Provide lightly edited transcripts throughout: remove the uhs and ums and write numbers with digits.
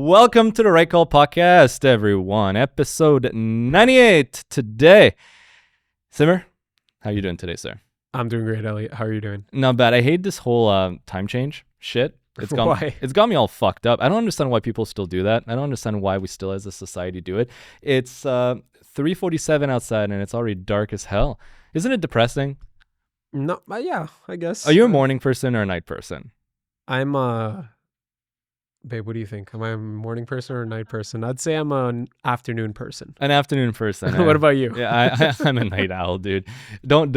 Welcome to the Right Call Podcast, everyone. Episode 98 today. Simmer, how are you doing today, sir? I'm doing great, Elliot. How are you doing? Not bad. I hate this whole time change shit. Why? It's got me all fucked up. I don't understand why people still do that. I don't understand why we still as a society do it. It's 3:47 outside and it's already dark as hell. Isn't it depressing? No, yeah, I guess. Are you a morning person or a night person? I'm babe, what do you think? Am I a morning person or a night person? I'd say I'm an afternoon person. An afternoon person. What about you? Yeah, I'm a night owl, dude. Don't,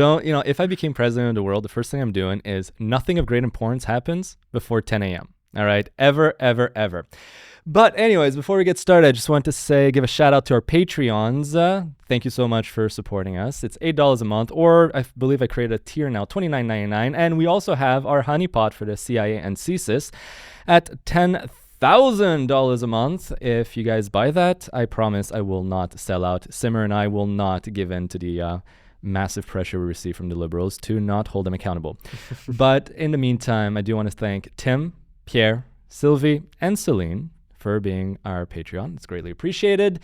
if I became president of the world, the first thing I'm doing is nothing of great importance happens before 10 a.m. All right? Ever, ever, ever. But anyways, before we get started, I just want to give a shout out to our Patreons. Thank you so much for supporting us. It's $8 a month, or I believe I created a tier now, $29.99. And we also have our honeypot for the CIA and CSIS at $10,000 a month. If you guys buy that, I promise I will not sell out. Simmer and I will not give in to the massive pressure we receive from the liberals to not hold them accountable. But in the meantime, I do want to thank Tim, Pierre, Sylvie, and Celine for being our Patreon. It's greatly appreciated.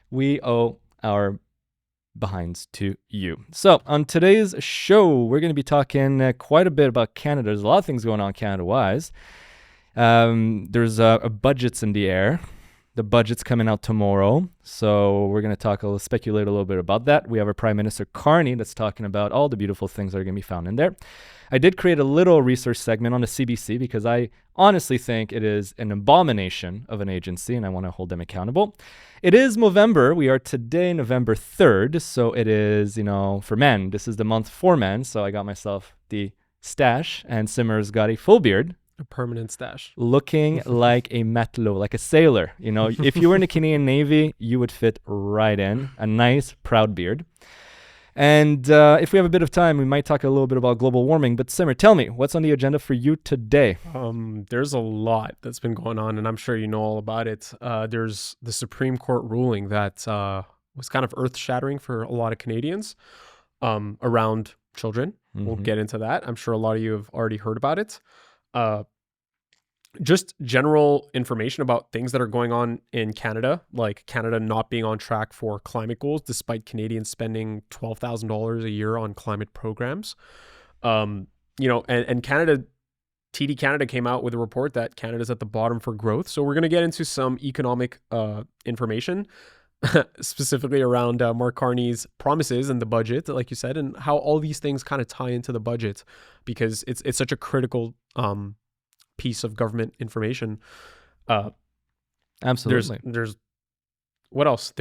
We owe our behinds to you. So on today's show, we're going to be talking quite a bit about Canada. There's a lot of things going on Canada-wise. There's budgets in the air. The budget's coming out tomorrow. So we're going to speculate a little bit about that. We have our Prime Minister Carney that's talking about all the beautiful things that are going to be found in there. I did create a little research segment on the CBC because I honestly think it is an abomination of an agency and I want to hold them accountable. It is Movember. We are today November 3rd. So it is, for men. This is the month for men. So I got myself the stash and Simmer's got a full beard. A permanent stash. Looking like a matelot, like a sailor. If you were in the Canadian Navy, you would fit right in. A nice, proud beard. And if we have a bit of time, we might talk a little bit about global warming. But Simmer, tell me, what's on the agenda for you today? There's a lot that's been going on, and I'm sure you know all about it. There's the Supreme Court ruling that was kind of earth-shattering for a lot of Canadians around children. Mm-hmm. We'll get into that. I'm sure a lot of you have already heard about it. Just general information about things that are going on in Canada, like Canada not being on track for climate goals, despite Canadians spending $12,000 a year on climate programs. And Canada, TD Canada came out with a report that Canada's at the bottom for growth. So we're going to get into some economic information, specifically around Mark Carney's promises and the budget, like you said, and how all these things kind of tie into the budget, because it's such a critical piece of government information. Absolutely. There's what else?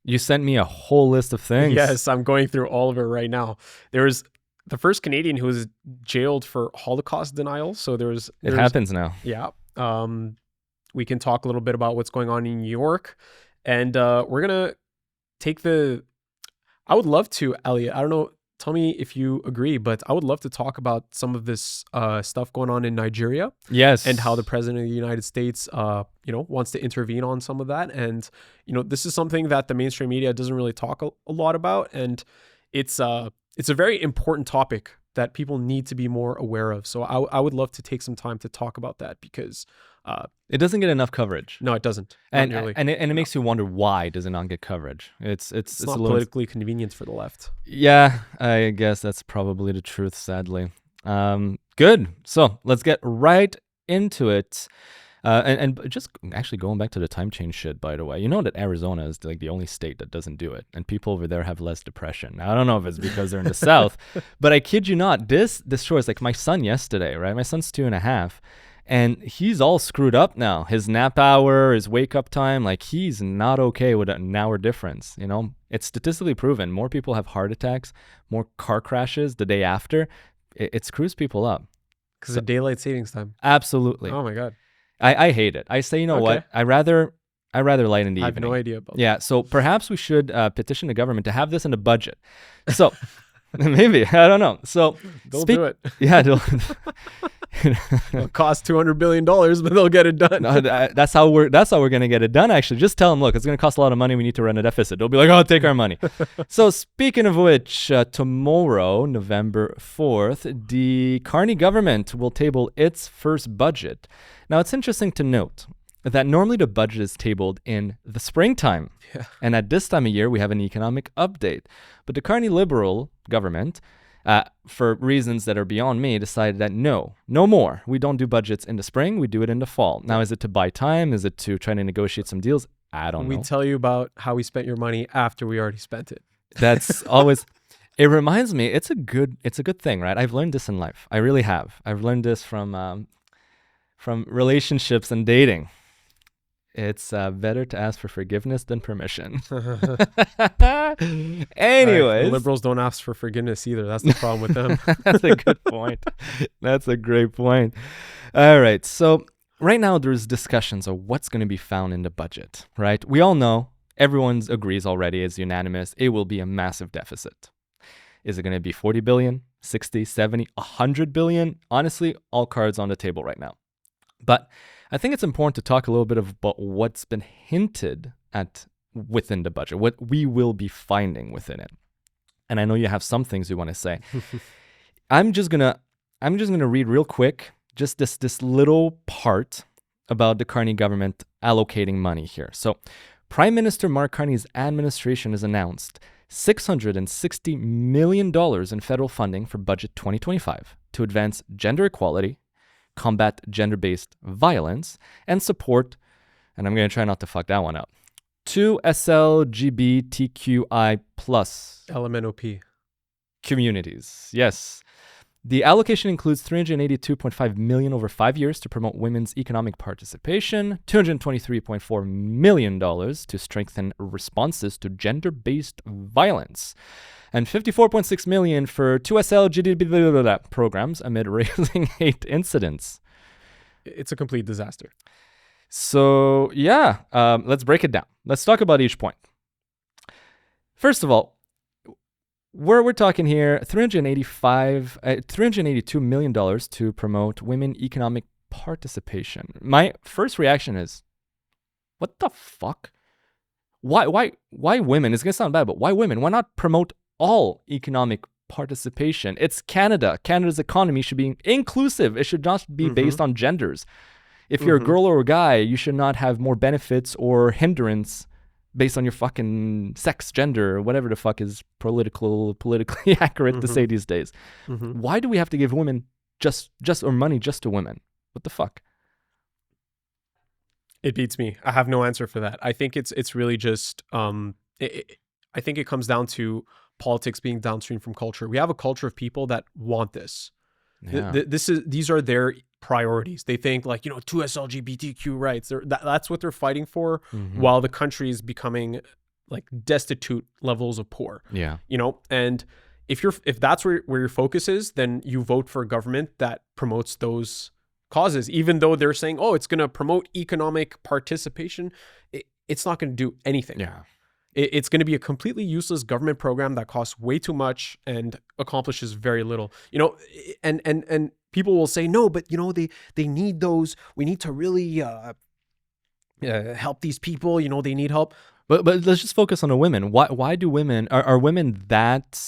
You sent me a whole list of things. Yes, I'm going through all of it right now. There's the first Canadian who was jailed for Holocaust denial. So it happens now. Yeah. We can talk a little bit about what's going on in New York, and we're gonna take I would love to, Elliot. I don't know. Tell me if you agree, but I would love to talk about some of this stuff going on in Nigeria. Yes. And how the president of the United States, wants to intervene on some of that. And, this is something that the mainstream media doesn't really talk a lot about. And it's a very important topic that people need to be more aware of. So I would love to take some time to talk about that because it doesn't get enough coverage. No, it doesn't. And it makes you wonder, why does it not get coverage? It's not politically convenient for the left. Yeah, I guess that's probably the truth, sadly. Good. So let's get right into it. And just actually going back to the time change shit, by the way, you know that Arizona is like the only state that doesn't do it, and people over there have less depression. Now, I don't know if it's because they're in the South, but I kid you not, this shows, like my son yesterday, right? My son's 2.5, and he's all screwed up now. His nap hour, his wake up time, like he's not okay with an hour difference. It's statistically proven. More people have heart attacks, more car crashes the day after. It screws people up. Because of daylight savings time. Absolutely. Oh my God. I hate it. I say, what? I rather light in the evening. I have no idea about that. Yeah, so perhaps we should petition the government to have this in the budget. So maybe, I don't know. So they'll do it. Yeah, It'll cost $200 billion, but they'll get it done. No, that's how we're gonna get it done. Actually, just tell them, look, it's gonna cost a lot of money. We need to run a deficit. They'll be like, oh, take our money. So speaking of which, tomorrow, November 4th, the Carney government will table its first budget. Now, it's interesting to note that normally the budget is tabled in the springtime. Yeah. And at this time of year, we have an economic update. But the Carney Liberal government, for reasons that are beyond me, decided that no more. We don't do budgets in the spring. We do it in the fall. Now, is it to buy time? Is it to try to negotiate some deals? I don't know. We tell you about how we spent your money after we already spent it. That's always... It reminds me, it's a good thing, right? I've learned this in life. I really have. I've learned this from relationships and dating. It's better to ask for forgiveness than permission. Anyways. Liberals don't ask for forgiveness either. That's the problem with them. That's a good point. That's a great point. All right. So right now there's discussions of what's going to be found in the budget, right? We all know, everyone agrees already, it's unanimous, it will be a massive deficit. Is it going to be 40 billion, 60, 70, 100 billion? Honestly, all cards on the table right now. But I think it's important to talk a little bit about what's been hinted at within the budget, what we will be finding within it. And I know you have some things you want to say. I'm just gonna read real quick just this little part about the Carney government allocating money here. So, Prime Minister Mark Carney's administration has announced $660 million in federal funding for budget 2025 to advance gender equality, combat gender-based violence, and support, and I'm going to try not to fuck that one up, to LGBTQI plus LMNOP communities. Yes. The allocation includes $382.5 million over 5 years to promote women's economic participation, $223.4 million to strengthen responses to gender-based violence, and $54.6 million for 2SL LGBT programs amid rising hate incidents. It's a complete disaster. So, yeah, let's break it down. Let's talk about each point. First of all, we're talking here $382 million to promote women economic participation. My first reaction is, what the fuck? Why women? It's going to sound bad, but why women? Why not promote all economic participation? It's Canada. Canada's economy should be inclusive. It should not be based on genders. If you're a girl or a guy, you should not have more benefits or hindrance based on your fucking sex, gender, or whatever the fuck is politically accurate to say these days. Why do we have to give women just or money just to women? What the fuck? It beats me. I have no answer for that. I think it's really just I think it comes down to politics being downstream from culture. We have a culture of people that want this. Yeah. These are their priorities. They think like, 2S LGBTQ rights. That's what they're fighting for, while the country is becoming like destitute levels of poor. Yeah. And if that's where your focus is, then you vote for a government that promotes those causes, even though they're saying, oh, it's going to promote economic participation. It's not going to do anything. Yeah. It's going to be a completely useless government program that costs way too much and accomplishes very little. And people will say, no, but they need those. We need to really help these people. They need help. But let's just focus on the women. Why do women are women that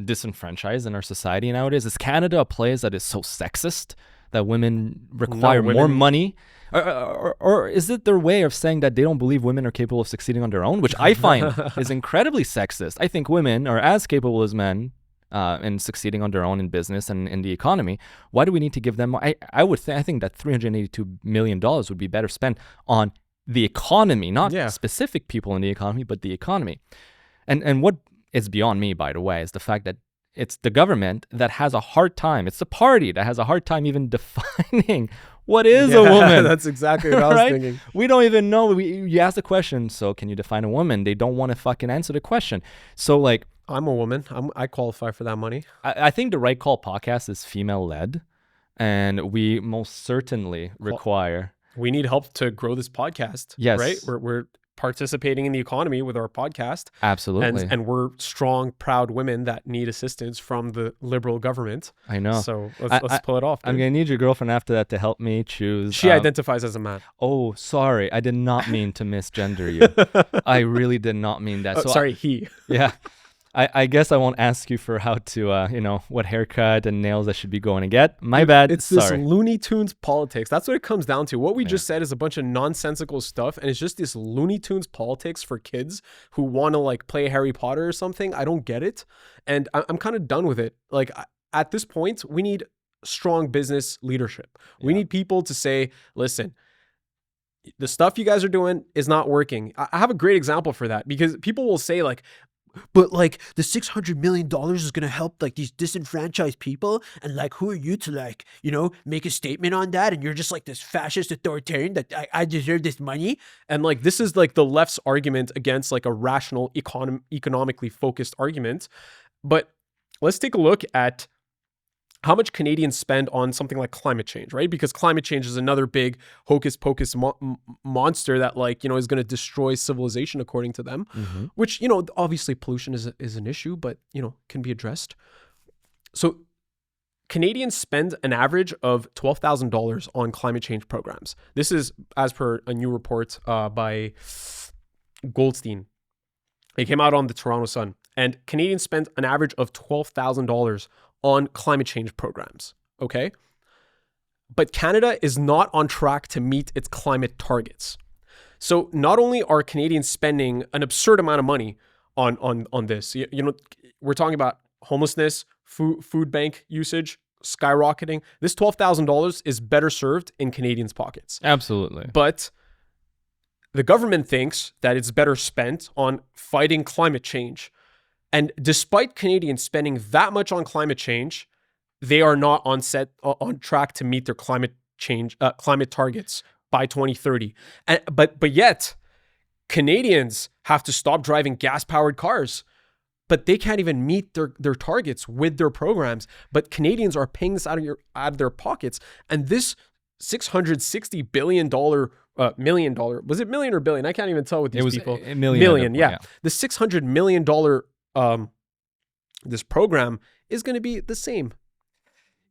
disenfranchised in our society nowadays? Is Canada a place that is so sexist that women require more money? Or is it their way of saying that they don't believe women are capable of succeeding on their own, which I find is incredibly sexist. I think women are as capable as men in succeeding on their own in business and in the economy. Why do we need to give them? I think that $382 million would be better spent on the economy, not specific people in the economy, but the economy. And what is beyond me, by the way, is the fact that it's the government that has a hard time. It's the party that has a hard time even defining what is a woman. That's exactly what I was thinking. We don't even know. You ask the question, so can you define a woman? They don't want to fucking answer the question. So like, I'm a woman. I qualify for that money. I think the Right Call podcast is female-led, and we most certainly require... We need help to grow this podcast. Yes. Right? We're participating in the economy with our podcast. Absolutely. And we're strong, proud women that need assistance from the Liberal government. I know. So let's pull it off. Dude. I'm going to need your girlfriend after that to help me choose. She identifies as a man. Oh, sorry. I did not mean to misgender you. I really did not mean that. He. Yeah. I guess I won't ask you for how to, what haircut and nails I should be going to get. My bad. It's Sorry. this Looney Tunes politics. That's what it comes down to. What we just said is a bunch of nonsensical stuff, and it's just this Looney Tunes politics for kids who want to like play Harry Potter or something. I don't get it, and I'm kind of done with it. Like at this point, we need strong business leadership. We need people to say, listen, the stuff you guys are doing is not working. I have a great example for that, because people will say like, but like the $600 million is going to help like these disenfranchised people. And like, who are you to like, make a statement on that? And you're just like this fascist authoritarian that I deserve this money. And like, this is like the left's argument against like a rational economically focused argument. But let's take a look at how much Canadians spend on something like climate change, right? Because climate change is another big hocus pocus monster that like, is going to destroy civilization according to them, which, obviously pollution is an issue, but, can be addressed. So Canadians spend an average of $12,000 on climate change programs. This is as per a new report by Goldstein. It came out on the Toronto Sun, and Canadians spend an average of $12,000 on climate change programs, okay? But Canada is not on track to meet its climate targets. So not only are Canadians spending an absurd amount of money on this, we're talking about homelessness, food bank usage, skyrocketing. This $12,000 is better served in Canadians' pockets. Absolutely. But the government thinks that it's better spent on fighting climate change. And despite Canadians spending that much on climate change, they are not on track to meet their climate targets by 2030. But yet, Canadians have to stop driving gas-powered cars, but they can't even meet their targets with their programs. But Canadians are paying this out of their pockets, and this $660 billion million dollar, was it million or billion? I can't even tell with these people. It was a million. Yeah. The $600 million this program is going to be the same.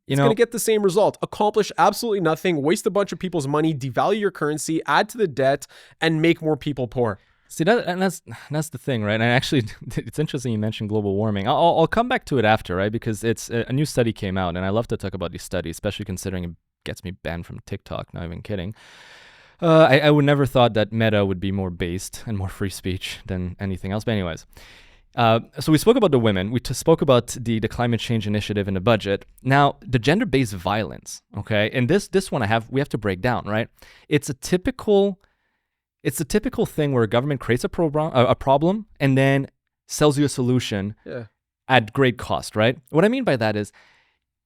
It's going to get the same result. Accomplish absolutely nothing, waste a bunch of people's money, devalue your currency, add to the debt, and make more people poor. See, that's the thing, right? And actually, it's interesting you mentioned global warming. I'll come back to it after, right? Because it's a new study came out, and I love to talk about these studies, especially considering it gets me banned from TikTok. Not even kidding. I would never thought that Meta would be more based and more free speech than anything else. But anyways, so we spoke about the women. We spoke about the climate change initiative and the budget. Now, the gender-based violence, okay? And this one we have to break down, right? It's a typical thing where a government creates a problem and then sells you a solution at great cost, right? What I mean by that is,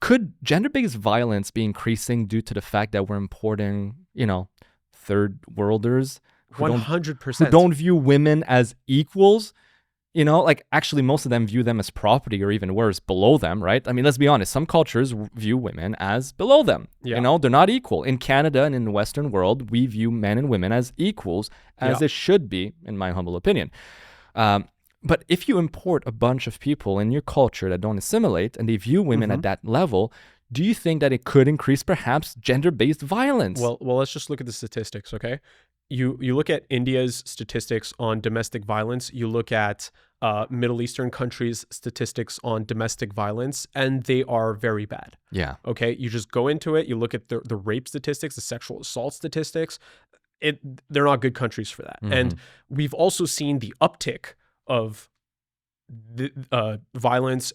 could gender-based violence be increasing due to the fact that we're importing, third worlders 100% who don't view women as equals? Actually most of them view them as property, or even worse, below them, right? I mean, let's be honest. Some cultures view women as below them. Yeah. They're not equal. In Canada and in the Western world, we view men and women as equals, as it should be, in my humble opinion. But if you import a bunch of people in your culture that don't assimilate and they view women at that level, do you think that it could increase perhaps gender-based violence? Well, let's just look at the statistics, okay? You look at India's statistics on domestic violence. You look at Middle Eastern countries' statistics on domestic violence, and they are very bad. Yeah. Okay. You just go into it. You look at the rape statistics, the sexual assault statistics. They're not good countries for that. And we've also seen the uptick of the violence,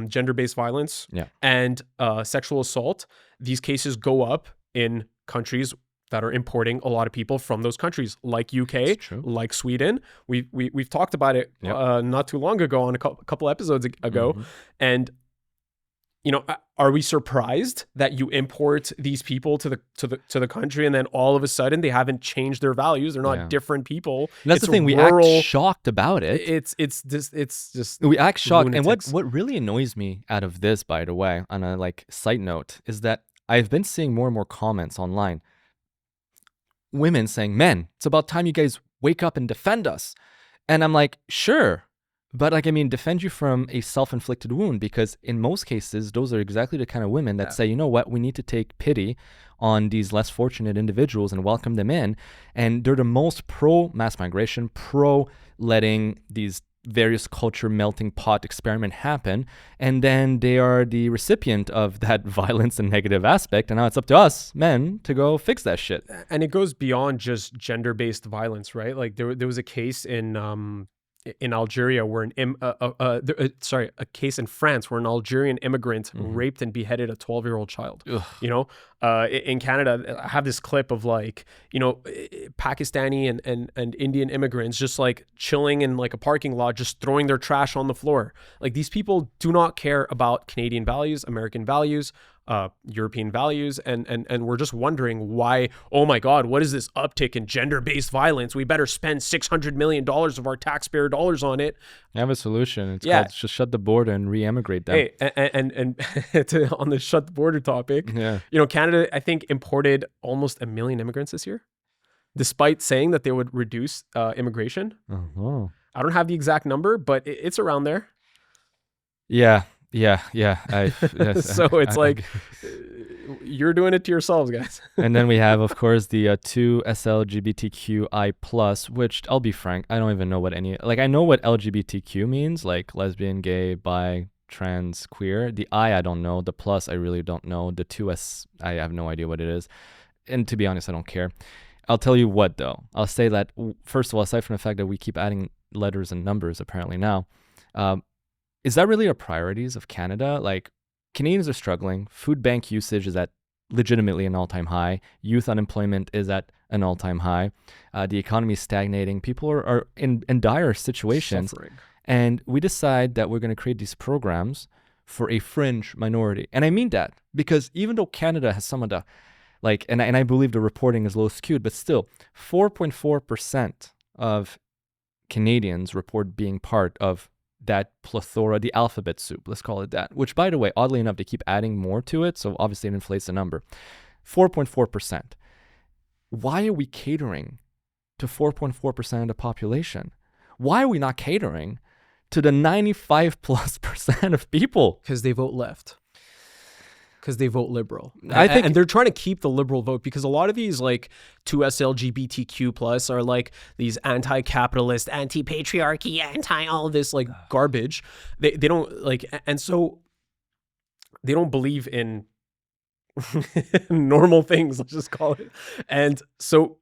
gender-based violence, and sexual assault. These cases go up in countries that are importing a lot of people from those countries, like UK, like Sweden. We've talked about it not too long ago on a couple episodes ago. And are we surprised that you import these people to the country and then all of a sudden they haven't changed their values? They're not different people. And that's the thing. We act shocked about it. It's just we act shocked. lunatics. And what really annoys me out of this, by the way, on a side note, is that I've been seeing more and more comments online. Women saying, "Men, it's about time you guys wake up and defend us." And I'm like, sure. But defend you from a self-inflicted wound, because in most cases, those are exactly the kind of women that say, you know what, we need to take pity on these less fortunate individuals and welcome them in. And they're the most pro-mass migration, pro-letting these various culture melting pot experiment happen, and then they are the recipient of that violence and negative aspect, and now it's up to us men to go fix that shit. And it goes beyond just gender-based violence, right? Like there was a case in Algeria where a case in France where an Algerian immigrant raped and beheaded a 12-year-old child. Ugh. You know, in Canada, I have this clip of like, you know, Pakistani and Indian immigrants just like chilling in like a parking lot, just throwing their trash on the floor. Like these people do not care about Canadian values, American values, European values, and we're just wondering why, oh my God, what is this uptick in gender-based violence? We better spend $600 million of our taxpayer dollars on it. I have a solution. It's called just shut the border and re-emigrate them. Hey, and on the shut the border topic, Yeah. you know, Canada, I think, imported almost 1 million immigrants this year, despite saying that they would reduce immigration. Oh. I don't have the exact number, but it's around there. Yeah. So it's like you're doing it to yourselves, guys. And then we have, of course, the 2 SLGBTQI+, which I'll be frank, I don't even know what I know what LGBTQ means, like lesbian, gay, bi, trans, queer. The I don't know. The plus, I really don't know. The 2S, I have no idea what it is. And to be honest, I don't care. I'll tell you what, though. I'll say that, first of all, aside from the fact that we keep adding letters and numbers apparently now, is that really our priorities of Canada? Like, Canadians are struggling. Food bank usage is at legitimately an all-time high. Youth unemployment is at an all-time high. The economy is stagnating. People are in dire situations. Suffering. And we decide that we're going to create these programs for a fringe minority. And I mean that because even though Canada has some of the, like, and I believe the reporting is low skewed, but still, 4.4% of Canadians report being part of that plethora, the alphabet soup, let's call it that, which, by the way, oddly enough, they keep adding more to it, so obviously it inflates the number. 4.4%. Why are we catering to 4.4% of the population? Why are we not catering to the 95+% of people? Because they vote left. Because they vote liberal. I think, and they're trying to keep the liberal vote because a lot of these like 2SLGBTQ plus are like these anti-capitalist, anti-patriarchy, anti all of this like garbage. They don't like, and so they don't believe in normal things, let's just call it. And so,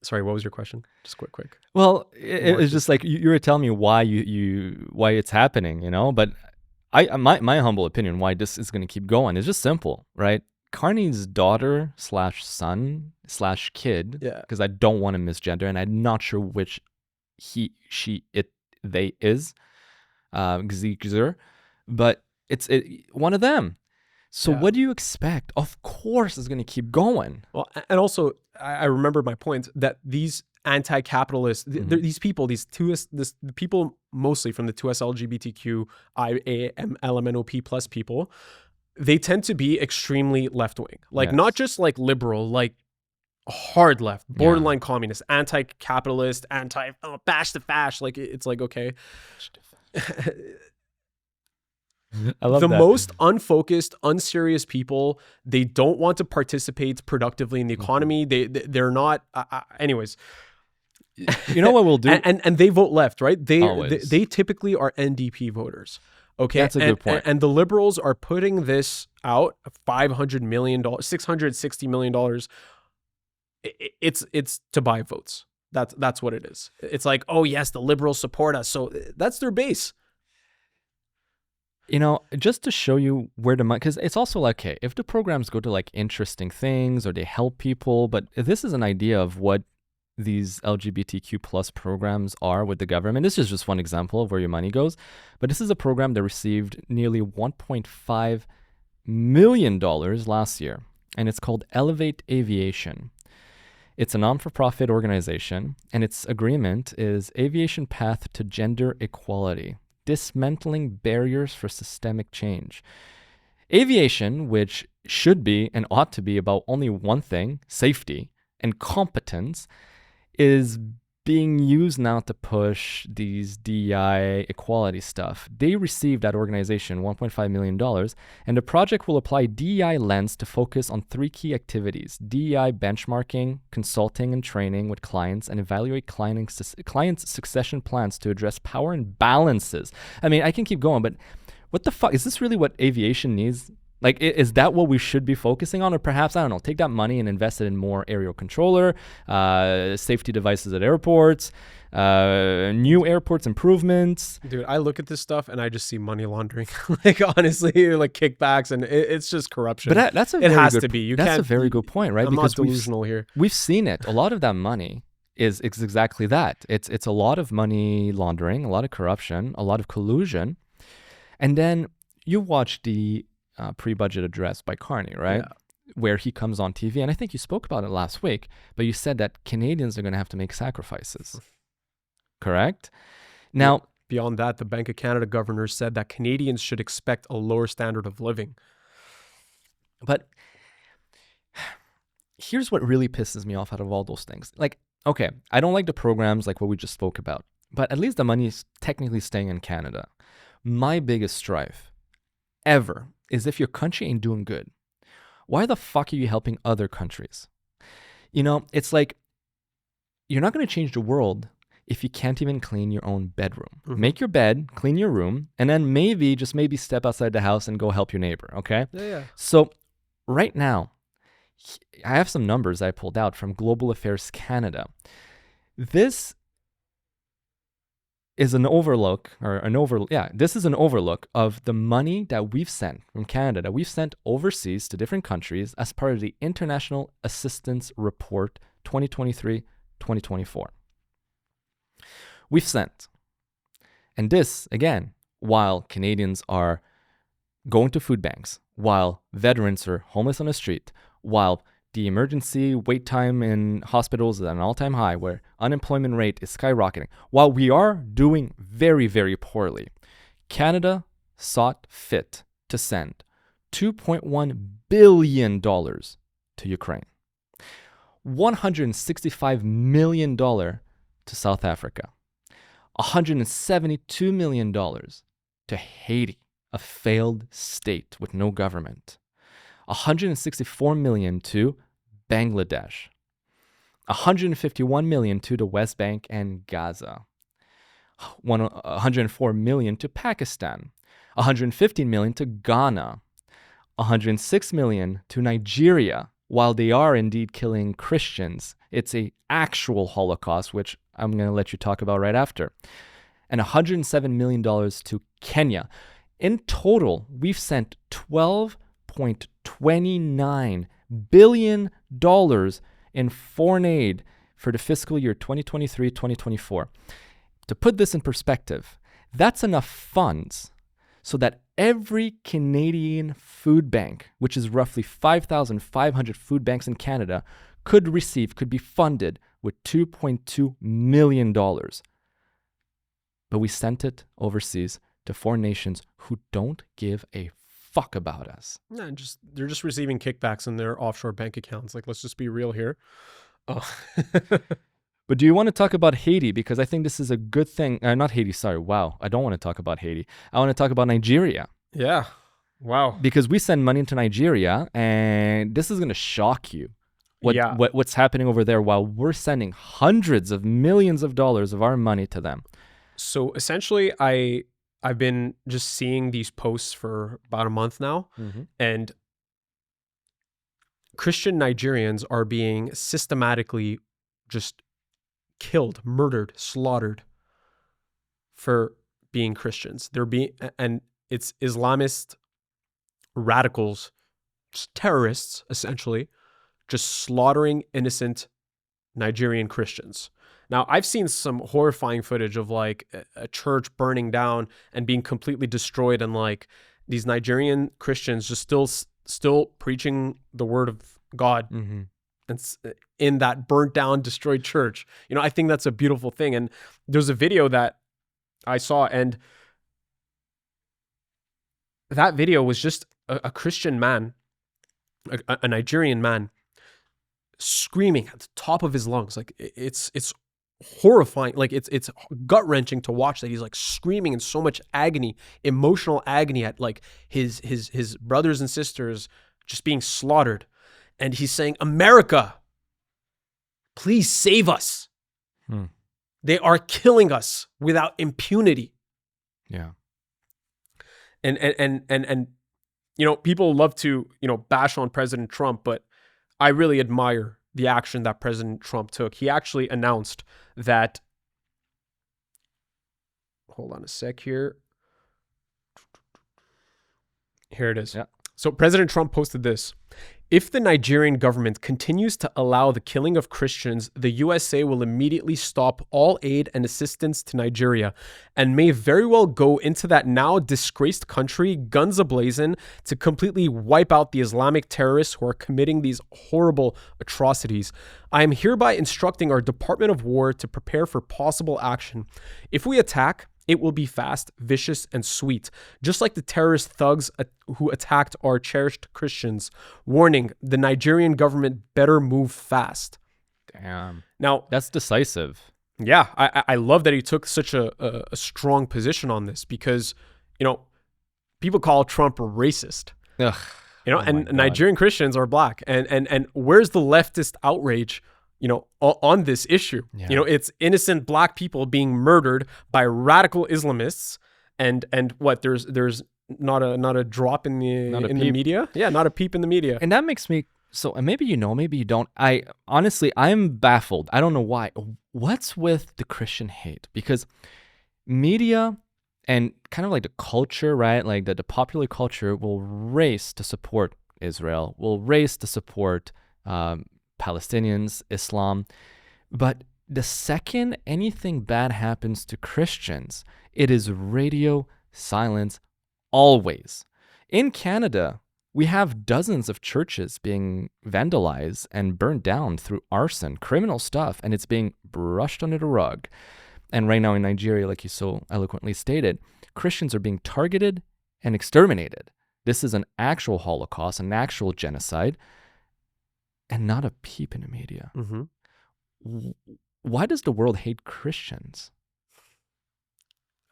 sorry, what was your question? Just quick. Well, it was just like you were telling me why why it's happening, you know, but my humble opinion why this is going to keep going is just simple, right? Carney's daughter / son / kid, because I don't want to misgender, and I'm not sure which he, she, it, they is, but it's one of them. So what do you expect? Of course, it's going to keep going. Well, and also I remember my point that these anti-capitalist, these people, the people mostly from the 2S LGBTQ LMNOP plus people, they tend to be extremely left-wing, like not just like liberal, like hard left, borderline communist, anti-capitalist, bash the fash. Like it's like, okay. I love the that. most unfocused, unserious people. They don't want to participate productively in the economy. They're not. Anyways, you know what we'll do, and they vote left, right? They typically are NDP voters. Okay, that's a good point. And the Liberals are putting this out, $500 million, $660 million. It's to buy votes. That's what it is. It's like, oh yes, the Liberals support us, so that's their base. You know, just to show you where the money, because it's also like, okay, if the programs go to like interesting things or they help people, but this is an idea of what these LGBTQ plus programs are with the government. This is just one example of where your money goes, but this is a program that received nearly $1.5 million last year, and it's called Elevate Aviation. It's a non-for-profit organization, and its agreement is Aviation Path to Gender Equality, dismantling barriers for systemic change. Aviation, which should be and ought to be about only one thing, safety and competence, is being used now to push these DEI equality stuff. They received, that organization, $1.5 million, and the project will apply DEI lens to focus on 3 key activities: DEI benchmarking, consulting and training with clients, and evaluate clients' succession plans to address power imbalances. I mean, I can keep going, but what the fuck? Is this really what aviation needs? Like, is that what we should be focusing on? Or perhaps, I don't know, take that money and invest it in more aerial controller, safety devices at airports, new airports improvements. Dude, I look at this stuff and I just see money laundering. Like, honestly, like kickbacks, and it's just corruption. But that's a it very has good, to be. You that's can't, a very good point, right? I'm not delusional here. We've seen it. A lot of that money is exactly that. It's a lot of money laundering, a lot of corruption, a lot of collusion. And then you watch the pre-budget address by Carney, right? Yeah. Where he comes on TV. And I think you spoke about it last week, but you said that Canadians are going to have to make sacrifices. Correct? Now, beyond that, the Bank of Canada governor said that Canadians should expect a lower standard of living. But here's what really pisses me off out of all those things. Like, okay, I don't like the programs like what we just spoke about, but at least the money is technically staying in Canada. My biggest strife ever is if your country ain't doing good, why the fuck are you helping other countries? You know, it's like, you're not going to change the world if you can't even clean your own bedroom. Mm-hmm. Make your bed, clean your room, and then maybe, just maybe, step outside the house and go help your neighbor, okay? Yeah. So right now, I have some numbers I pulled out from Global Affairs Canada. This is an overlook, this is an overlook of the money that we've sent from Canada, that we've sent overseas to different countries as part of the International Assistance Report 2023-2024. We've sent. And this, again, while Canadians are going to food banks, while veterans are homeless on the street, while the emergency wait time in hospitals is at an all-time high, where unemployment rate is skyrocketing. While we are doing very, very poorly, Canada sought fit to send $2.1 billion to Ukraine, $165 million to South Africa, $172 million to Haiti, a failed state with no government, $164 million to Bangladesh, $151 million to the West Bank and Gaza, $104 million to Pakistan, $115 million to Ghana, $106 million to Nigeria. While they are indeed killing Christians, it's an actual Holocaust, which I'm going to let you talk about right after, and $107 million to Kenya. In total, we've sent $12.29 billion in foreign aid for the fiscal year 2023-2024. To put this in perspective, that's enough funds so that every Canadian food bank, which is roughly 5,500 food banks in Canada, could be funded with $2.2 million. But we sent it overseas to foreign nations who don't give a fuck about us. Yeah, they're just receiving kickbacks in their offshore bank accounts. Like, let's just be real here. Oh. But do you want to talk about Haiti? Because I think this is a good thing. Not Haiti, sorry. Wow. I don't want to talk about Haiti. I want to talk about Nigeria. Yeah. Wow. Because we send money to Nigeria, and this is going to shock you. What's happening over there while we're sending hundreds of millions of dollars of our money to them. So essentially, I've been just seeing these posts for about a month now, and Christian Nigerians are being systematically just killed, murdered, slaughtered for being Christians. And it's Islamist radicals, just terrorists, essentially, just slaughtering innocent Nigerian Christians. Now, I've seen some horrifying footage of like a church burning down and being completely destroyed, and like these Nigerian Christians just still preaching the word of God and in that burnt down, destroyed church. You know, I think that's a beautiful thing. And there's a video that I saw, and that video was just a Christian man, a Nigerian man, screaming at the top of his lungs. Like, it's horrifying. Like it's gut wrenching to watch that he's like screaming in so much agony, emotional agony at like his brothers and sisters just being slaughtered. And he's saying, America, please save us. They are killing us without impunity. Yeah. And you know, people love to, you know, bash on President Trump, but I really admire the action that President Trump took. He actually announced that, hold on a sec here. Here it is. Yeah. So President Trump posted this. If the Nigerian government continues to allow the killing of Christians, the USA will immediately stop all aid and assistance to Nigeria and may very well go into that now disgraced country, guns ablazing, to completely wipe out the Islamic terrorists who are committing these horrible atrocities. I am hereby instructing our Department of War to prepare for possible action. If we attack, it will be fast, vicious, and sweet, just like the terrorist thugs who attacked our cherished Christians. Warning, the Nigerian government better move fast. Damn. Now, That's decisive. yeah, I love that he took such a strong position on this because, you know, people call Trump racist. Ugh. You know, Oh my and God. Nigerian Christians are black. And where's the leftist outrage, you know, on this issue? Yeah. You know, it's innocent black people being murdered by radical Islamists, and what there's not a drop in the peep. media. Yeah, not a peep in the media. And that makes me so, and maybe you know, maybe you don't. I honestly, I'm baffled. I don't know why. What's with the Christian hate? Because media and kind of like the culture, right? Like the popular culture will race to support Israel, will race to support Palestinians, Islam. But the second anything bad happens to Christians, it is radio silence always. In Canada, we have dozens of churches being vandalized and burned down through arson, criminal stuff, and it's being brushed under the rug. And right now in Nigeria, like you so eloquently stated, Christians are being targeted and exterminated. This is an actual Holocaust, an actual genocide, and not a peep in the media. Mm-hmm. Why does the world hate Christians?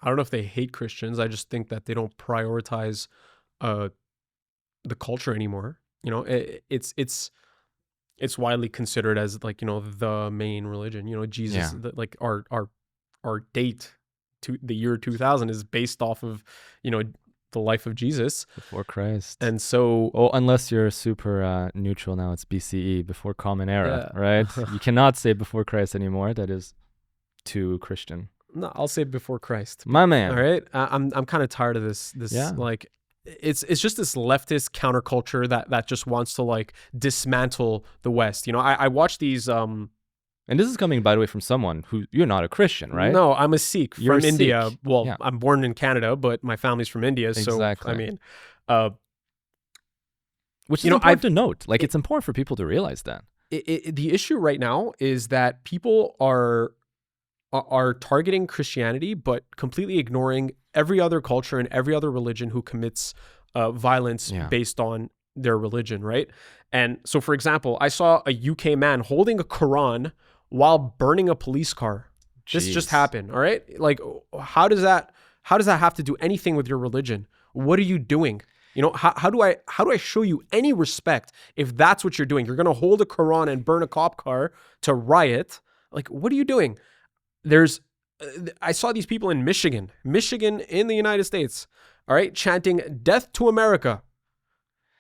I don't know if they hate Christians. I just think that they don't prioritize the culture anymore. You know, it's widely considered as like, you know, the main religion. You know, Jesus, Yeah. like our date to the year 2000 is based off of, you know, the life of Jesus. Before Christ. And so, Oh, unless you're super neutral now, it's BCE, before Common Era, Yeah. right? You cannot say before Christ anymore. That is too Christian. no, I'll say before Christ. My man. All right. I'm kind of tired of this Yeah. like it's just this leftist counterculture that just wants to like dismantle the West. You know, I watch these And this is coming, by the way, from someone who, you're not a Christian, right? No, I'm a Sikh You're from a India. Sikh. Well, Yeah. I'm born in Canada, but my family's from India. Exactly. So, I mean, Which is you know, important to note. Like, it's important for people to realize that. the issue right now is that people are targeting Christianity, but completely ignoring every other culture and every other religion who commits violence Yeah. based on their religion, right? And so, for example, I saw a UK man holding a Quran while burning a police car. This just Jeez. happened, all right? Like, how does that have to do anything with your religion? What are you doing? You know, how do I show you any respect if that's what you're doing? You're gonna hold a Quran and burn a cop car to riot. Like, what are you doing? I saw these people in Michigan in the United States, all right, chanting "Death to America."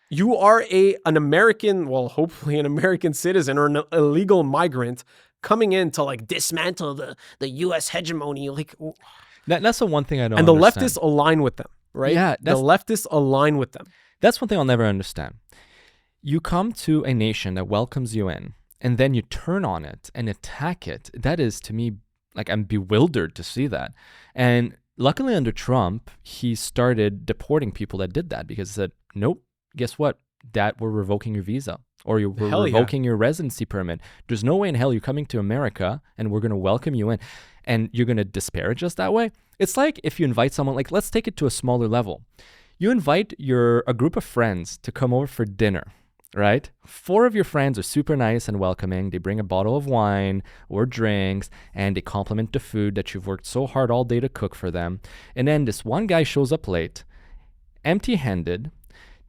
You are an American, well, hopefully an American citizen or an illegal migrant coming in to like dismantle the U.S. hegemony. Like, That's the one thing I don't and the understand. leftists align with them, right? Yeah, the leftists align with them. That's one thing I'll never understand. You come to a nation that welcomes you in, and then you turn on it and attack it. That is, to me, like, I'm bewildered to see that. And luckily under Trump, he started deporting people that did that because he said, nope, guess what? That we're revoking your visa or we're Hell yeah. revoking your residency permit. There's no way in hell you're coming to America and we're going to welcome you in and you're going to disparage us that way. It's like if you invite someone, like, let's take it to a smaller level. You invite a group of friends to come over for dinner, right? 4 of your friends are super nice and welcoming. They bring a bottle of wine or drinks and they compliment the food that you've worked so hard all day to cook for them. And then this one guy shows up late, empty-handed,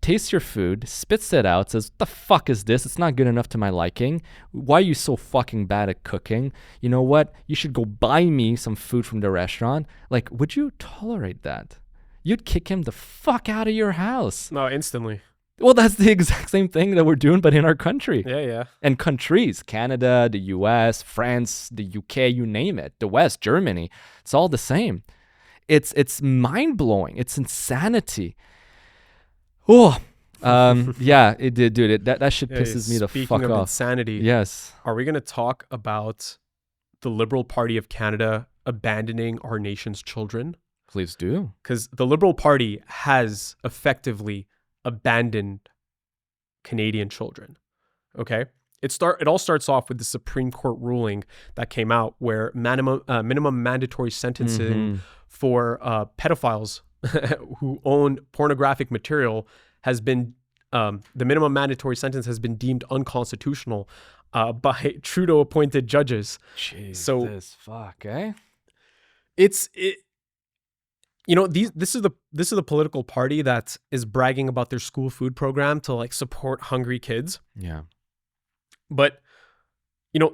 tastes your food, spits it out, says, "The fuck is this? It's not good enough to my liking. Why are you so fucking bad at cooking? You know what? You should go buy me some food from the restaurant." Like, would you tolerate that? You'd kick him the fuck out of your house. No, instantly. Well, that's the exact same thing that we're doing, but in our country. Yeah. And countries, Canada, the US, France, the UK, you name it, the West, Germany, it's all the same. It's mind-blowing. It's insanity. Oh, yeah, it did, dude. That shit pisses me the fuck Speaking of off. insanity, Yes. are we going to talk about the Liberal Party of Canada abandoning our nation's children? Please do. Because the Liberal Party has effectively abandoned Canadian children. Okay? It all starts off with the Supreme Court ruling that came out where minimum mandatory sentencing for pedophiles who own pornographic material has been the minimum mandatory sentence has been deemed unconstitutional by Trudeau appointed judges. Jesus, So fuck, eh? this is the political party that is bragging about their school food program to like support hungry kids. Yeah. But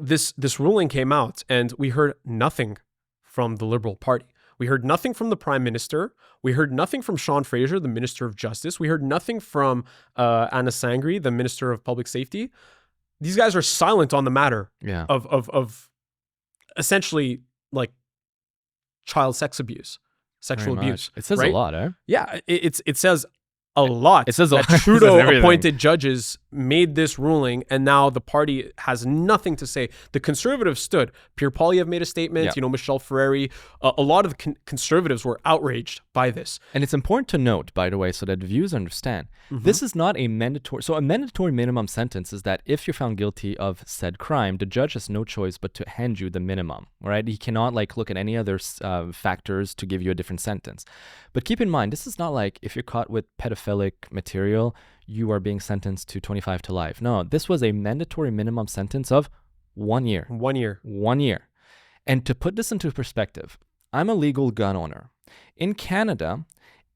this ruling came out and we heard nothing from the Liberal Party. We heard nothing from the Prime Minister. We heard nothing from Sean Fraser, the Minister of Justice. We heard nothing from Anna Sangri, the Minister of Public Safety. These guys are silent on the matter of essentially like child sex abuse, sexual abuse. It says right? a lot, eh? Yeah, it says a lot. It says a that lot. It says Trudeau everything. appointed judges made this ruling, and now the party has nothing to say. The Conservatives stood. Pierre Poilievre made a statement. Yeah. Michelle Ferreri. A lot of the Conservatives were outraged by this. And it's important to note, by the way, so that viewers understand, this is not a mandatory. So a mandatory minimum sentence is that if you're found guilty of said crime, the judge has no choice but to hand you the minimum, right? He cannot like look at any other factors to give you a different sentence. But keep in mind, this is not like if you're caught with pedophilic material, you are being sentenced to 25 to life. No, this was a mandatory minimum sentence of 1 year. 1 year. 1 year. And to put this into perspective, I'm a legal gun owner. In Canada,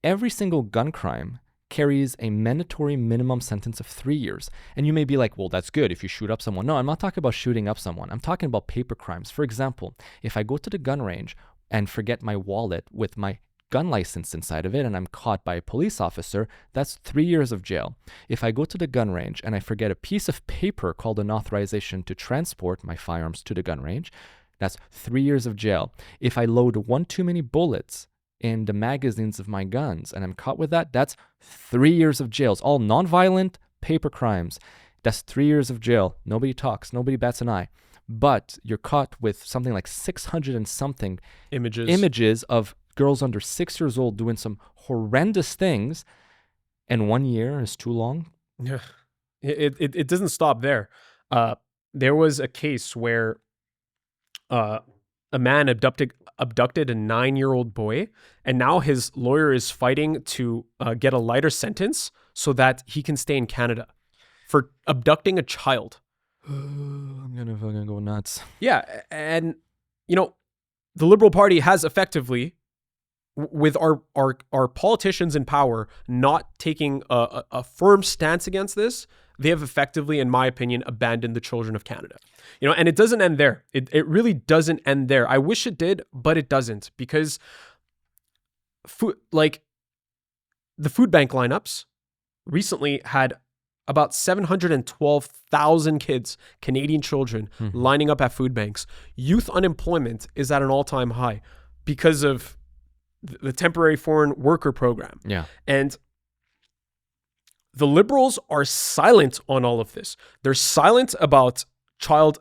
every single gun crime carries a mandatory minimum sentence of 3 years. And you may be like, well, that's good if you shoot up someone. No, I'm not talking about shooting up someone. I'm talking about paper crimes. For example, if I go to the gun range and forget my wallet with my gun license inside of it and I'm caught by a police officer, that's 3 years of jail. If I go to the gun range and I forget a piece of paper called an authorization to transport my firearms to the gun range, that's 3 years of jail. If I load one too many bullets in the magazines of my guns and I'm caught with that, that's 3 years of jail. It's all nonviolent paper crimes. That's 3 years of jail. Nobody talks, nobody bats an eye. But you're caught with something like 600 and something images of girls under 6 years old doing some horrendous things, and 1 year is too long. Yeah, it doesn't stop there. There was a case where a man abducted a 9-year-old boy, and now his lawyer is fighting to get a lighter sentence so that he can stay in Canada for abducting a child. I'm gonna fucking go nuts. Yeah, and the Liberal Party has effectively, with our politicians in power not taking a firm stance against this, they have effectively, in my opinion, abandoned the children of Canada. And it doesn't end there. It really doesn't end there. I wish it did, but it doesn't, because the food bank lineups recently had about 712,000 kids, Canadian children, lining up at food banks. Youth unemployment is at an all-time high because of the temporary foreign worker program. Yeah. And the Liberals are silent on all of this. They're silent about child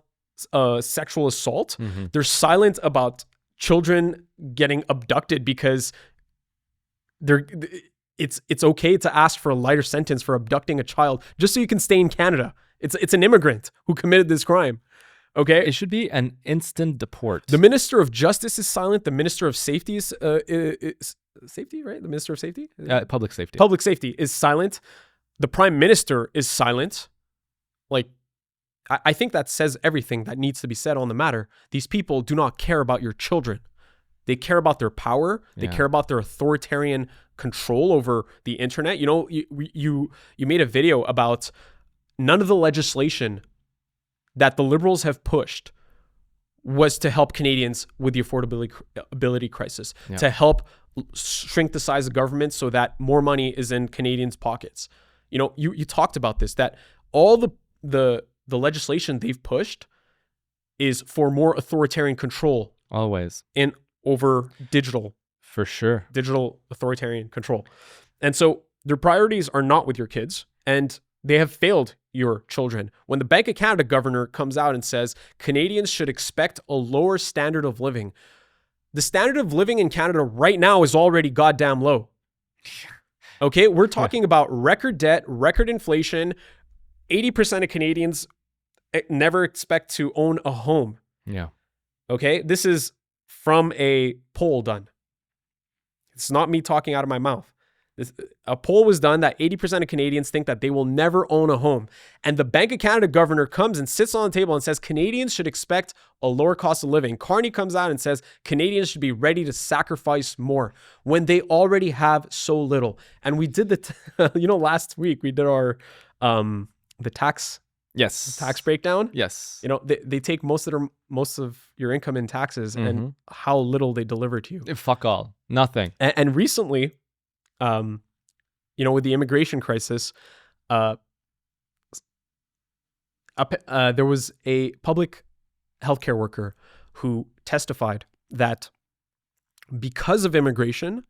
sexual assault. They're silent about children getting abducted because it's okay to ask for a lighter sentence for abducting a child just so you can stay in Canada. It's an immigrant who committed this crime. Okay, it should be an instant deport. The Minister of Justice is silent. The Minister of Safety is safety, right? The Minister of Safety, Public Safety. Public Safety is silent. The Prime Minister is silent. Like, I think that says everything that needs to be said on the matter. These people do not care about your children. They care about their power. They care about their authoritarian control over the internet. You know, you made a video about none of the legislation that the Liberals have pushed was to help Canadians with the affordability crisis, to help shrink the size of government so that more money is in Canadians' pockets. You know, you talked about this, that all the legislation they've pushed is for more authoritarian control. Always. Over digital. For sure. Digital authoritarian control. And so their priorities are not with your kids, and they have failed your children. When the Bank of Canada governor comes out and says Canadians should expect a lower standard of living, the standard of living in Canada right now is already goddamn low. Okay, we're talking about record debt, record inflation. 80% of Canadians never expect to own a home. Yeah. Okay, this is from a poll done. It's not me talking out of my mouth. A poll was done that 80% of Canadians think that they will never own a home. And the Bank of Canada governor comes and sits on the table and says Canadians should expect a lower cost of living. Carney comes out and says Canadians should be ready to sacrifice more when they already have so little. And we did last week we did our the tax breakdown. Yes. You know, they take most of your income in taxes and how little they deliver to you. Fuck all. Nothing. And recently, with the immigration crisis, there was a public healthcare worker who testified that because of immigration,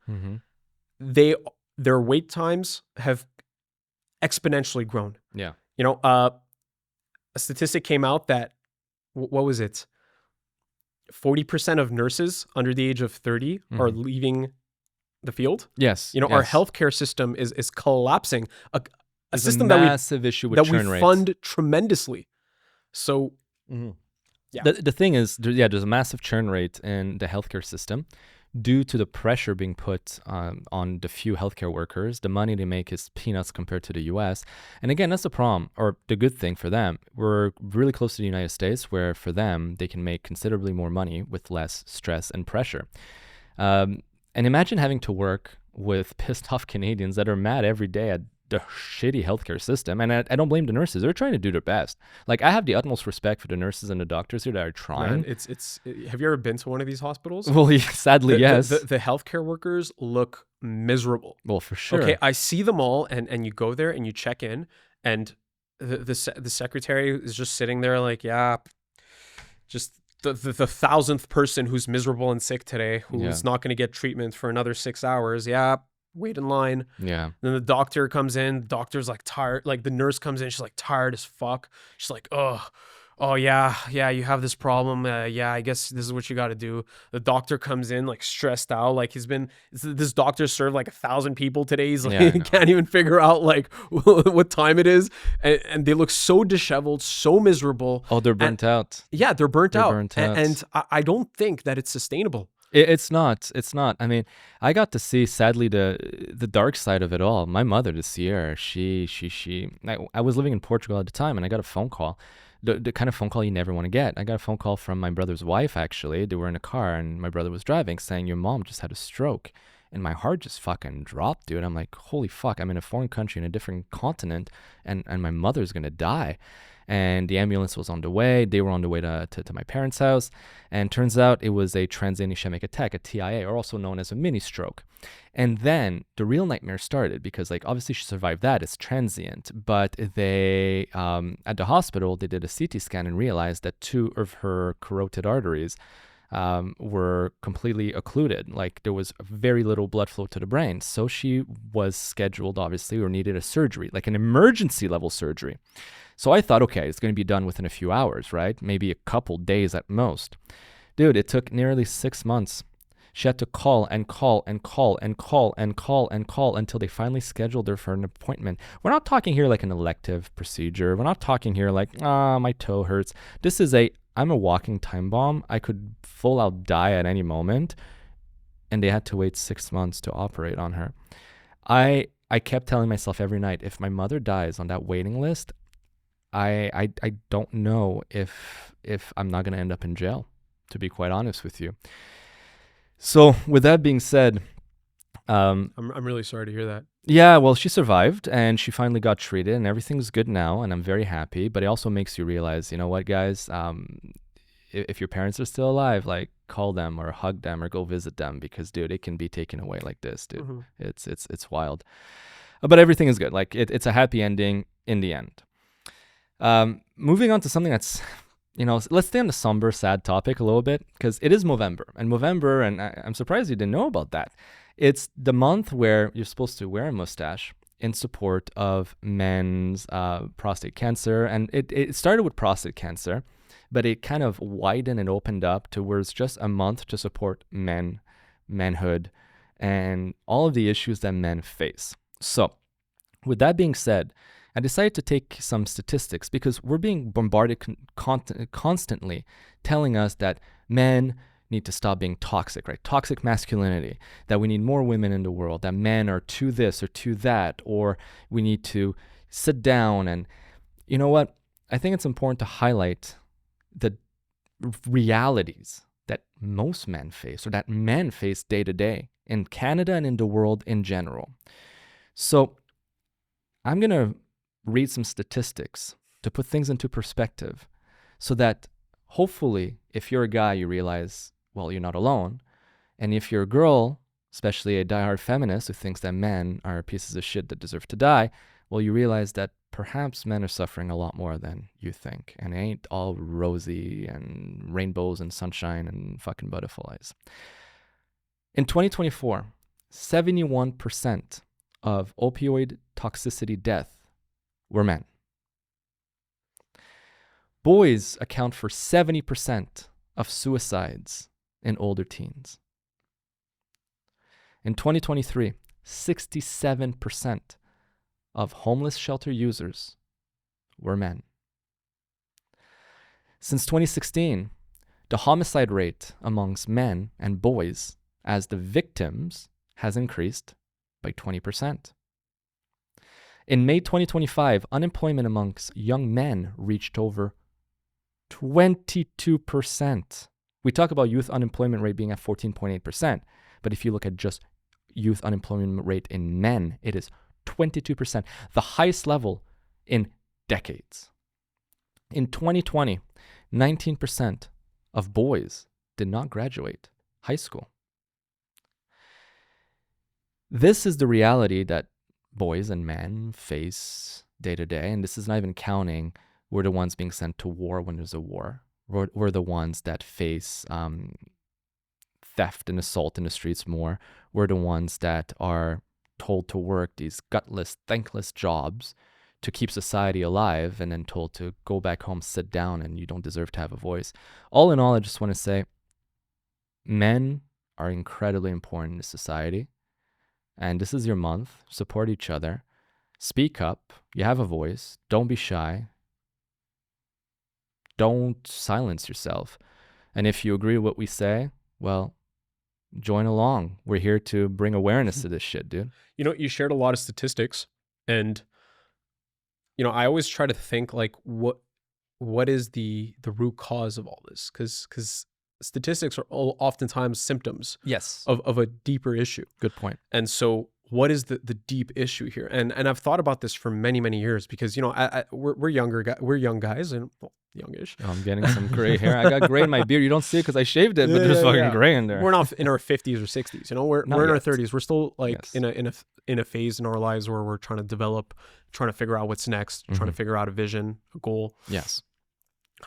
their wait times have exponentially grown. Yeah. You know, a statistic came out that, what was it? 40% of nurses under the age of 30 are leaving the field. Yes. You know, our healthcare system is collapsing. A system massive issue with churn rates. Fund tremendously. So, yeah. The thing is, there's a massive churn rate in the healthcare system due to the pressure being put on the few healthcare workers. The money they make is peanuts compared to the U.S. And again, that's the problem, or the good thing for them. We're really close to the United States, where for them, they can make considerably more money with less stress and pressure. And imagine having to work with pissed off Canadians that are mad every day at the shitty healthcare system. And I don't blame the nurses. They're trying to do their best. Like, I have the utmost respect for the nurses and the doctors here that are trying. Man, have you ever been to one of these hospitals? Well, sadly, yes. The healthcare workers look miserable. Well, for sure. Okay, I see them all, and you go there and you check in, and the secretary is just sitting there like, just the 1,000th person who's miserable and sick today, who's not going to get treatment for another 6 hours. Wait in line. Yeah. Then the doctor comes in. The doctor's like tired. Like, the nurse comes in. She's like tired as fuck. She's like, oh yeah, you have this problem. I guess this is what you got to do. The doctor comes in like stressed out. Like, this doctor served like 1,000 people today. He's like, he can't even figure out like what time it is. And they look so disheveled, so miserable. Oh, they're burnt out. Yeah, they're burnt out. And I don't think that it's sustainable. It's not. I mean, I got to see, sadly, the dark side of it all. My mother, this year, I was living in Portugal at the time, and I got a phone call. The kind of phone call you never want to get. I got a phone call from my brother's wife, actually. They were in a car, and my brother was driving, saying, your mom just had a stroke. And my heart just fucking dropped, dude. I'm like, holy fuck, I'm in a foreign country, in a different continent, and my mother's going to die. And the ambulance was on the way. They were on the way to my parents' house. And turns out it was a transient ischemic attack, a TIA, or also known as a mini stroke. And then the real nightmare started, because like, obviously she survived that. It's transient. But they, at the hospital, they did a CT scan and realized that 2 of her carotid arteries were completely occluded. Like, there was very little blood flow to the brain. So she was scheduled, obviously, or needed a surgery, like an emergency level surgery. So I thought, okay, it's going to be done within a few hours, right? Maybe a couple days at most. Dude, it took nearly 6 months. She had to call until they finally scheduled her for an appointment. We're not talking here like an elective procedure. We're not talking here like, my toe hurts. This is I'm a walking time bomb. I could full out die at any moment. And they had to wait 6 months to operate on her. I kept telling myself every night, if my mother dies on that waiting list, I don't know if I'm not going to end up in jail, to be quite honest with you. So with that being said, I'm really sorry to hear that. yeah, well, she survived and she finally got treated and everything's good now and I'm very happy. But it also makes you realize, you know what, guys, if your parents are still alive, like call them or hug them or go visit them because, dude, it can be taken away like this, dude. Mhm. It's wild. But everything is good. Like it's a happy ending in the end. Moving on to something that's, let's stay on the somber, sad topic a little bit because it is Movember. And Movember, and I'm surprised you didn't know about that. It's the month where you're supposed to wear a mustache in support of men's prostate cancer. And it started with prostate cancer, but it kind of widened and opened up to where it's just a month to support manhood, and all of the issues that men face. So, with that being said, I decided to take some statistics because we're being bombarded constantly telling us that men need to stop being toxic, right? Toxic masculinity, that we need more women in the world, that men are too this or too that, or we need to sit down. And you know what? I think it's important to highlight the realities that most men face or that men face day to day in Canada and in the world in general. So I'm going to read some statistics to put things into perspective so that hopefully if you're a guy, you realize, well, you're not alone. And if you're a girl, especially a diehard feminist who thinks that men are pieces of shit that deserve to die, well, you realize that perhaps men are suffering a lot more than you think. And it ain't all rosy and rainbows and sunshine and fucking butterflies. In 2024, 71% of opioid toxicity death were men. Boys account for 70% of suicides in older teens. In 2023, 67% of homeless shelter users were men. Since 2016, the homicide rate amongst men and boys as the victims has increased by 20%. In May 2025, unemployment amongst young men reached over 22%. We talk about youth unemployment rate being at 14.8%, but if you look at just youth unemployment rate in men, it is 22%, the highest level in decades. In 2020, 19% of boys did not graduate high school. This is the reality that boys and men face day to day, and this is not even counting we're the ones being sent to war when there's a war. We're the ones that face theft and assault in the streets more. We're the ones that are told to work these gutless, thankless jobs to keep society alive and then told to go back home, sit down, and you don't deserve to have a voice. All in all, I just want to say men are incredibly important in this society. And this is your month. Support each other. Speak up. You have a voice. Don't be shy. Don't silence yourself. And if you agree with what we say, well, join along. We're here to bring awareness to this shit, dude. You know, you shared a lot of statistics, and I always try to think like what is the root cause of all this? Because statistics are oftentimes symptoms Yes. of a deeper issue. Good point. And so what is the deep issue here? And I've thought about this for many, many years because, we're young guys and youngish. Oh, I'm getting some gray hair. I got gray in my beard. You don't see it because I shaved it, but there's fucking gray in there. We're not in our 50s or 60s. We're in our 30s. We're still like Yes. in a phase in our lives where we're trying to develop, trying to figure out what's next, trying to figure out a vision, a goal. Yes.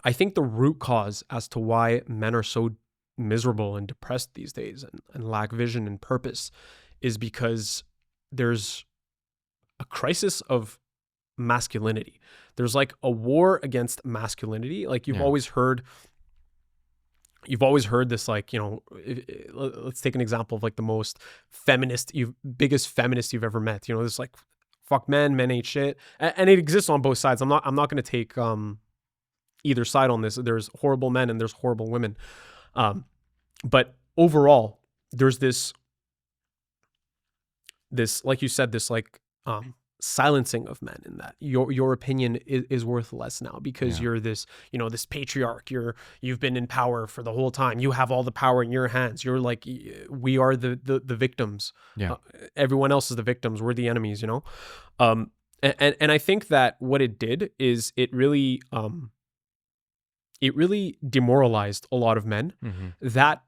I think the root cause as to why men are so miserable and depressed these days and lack vision and purpose is because there's a crisis of masculinity. There's like a war against masculinity. Like you've always heard this, like, let's take an example of like the most biggest feminist you've ever met. This like, fuck men ain't shit. And it exists on both sides. I'm not going to take either side on this. There's horrible men and there's horrible women. But overall, there's this, like you said, this like silencing of men in that your opinion is worth less now because you're this, this patriarch, you've been in power for the whole time, you have all the power in your hands, you're like, we are the victims, everyone else is the victims, we're the enemies, and I think that what it did is it really demoralized a lot of men. That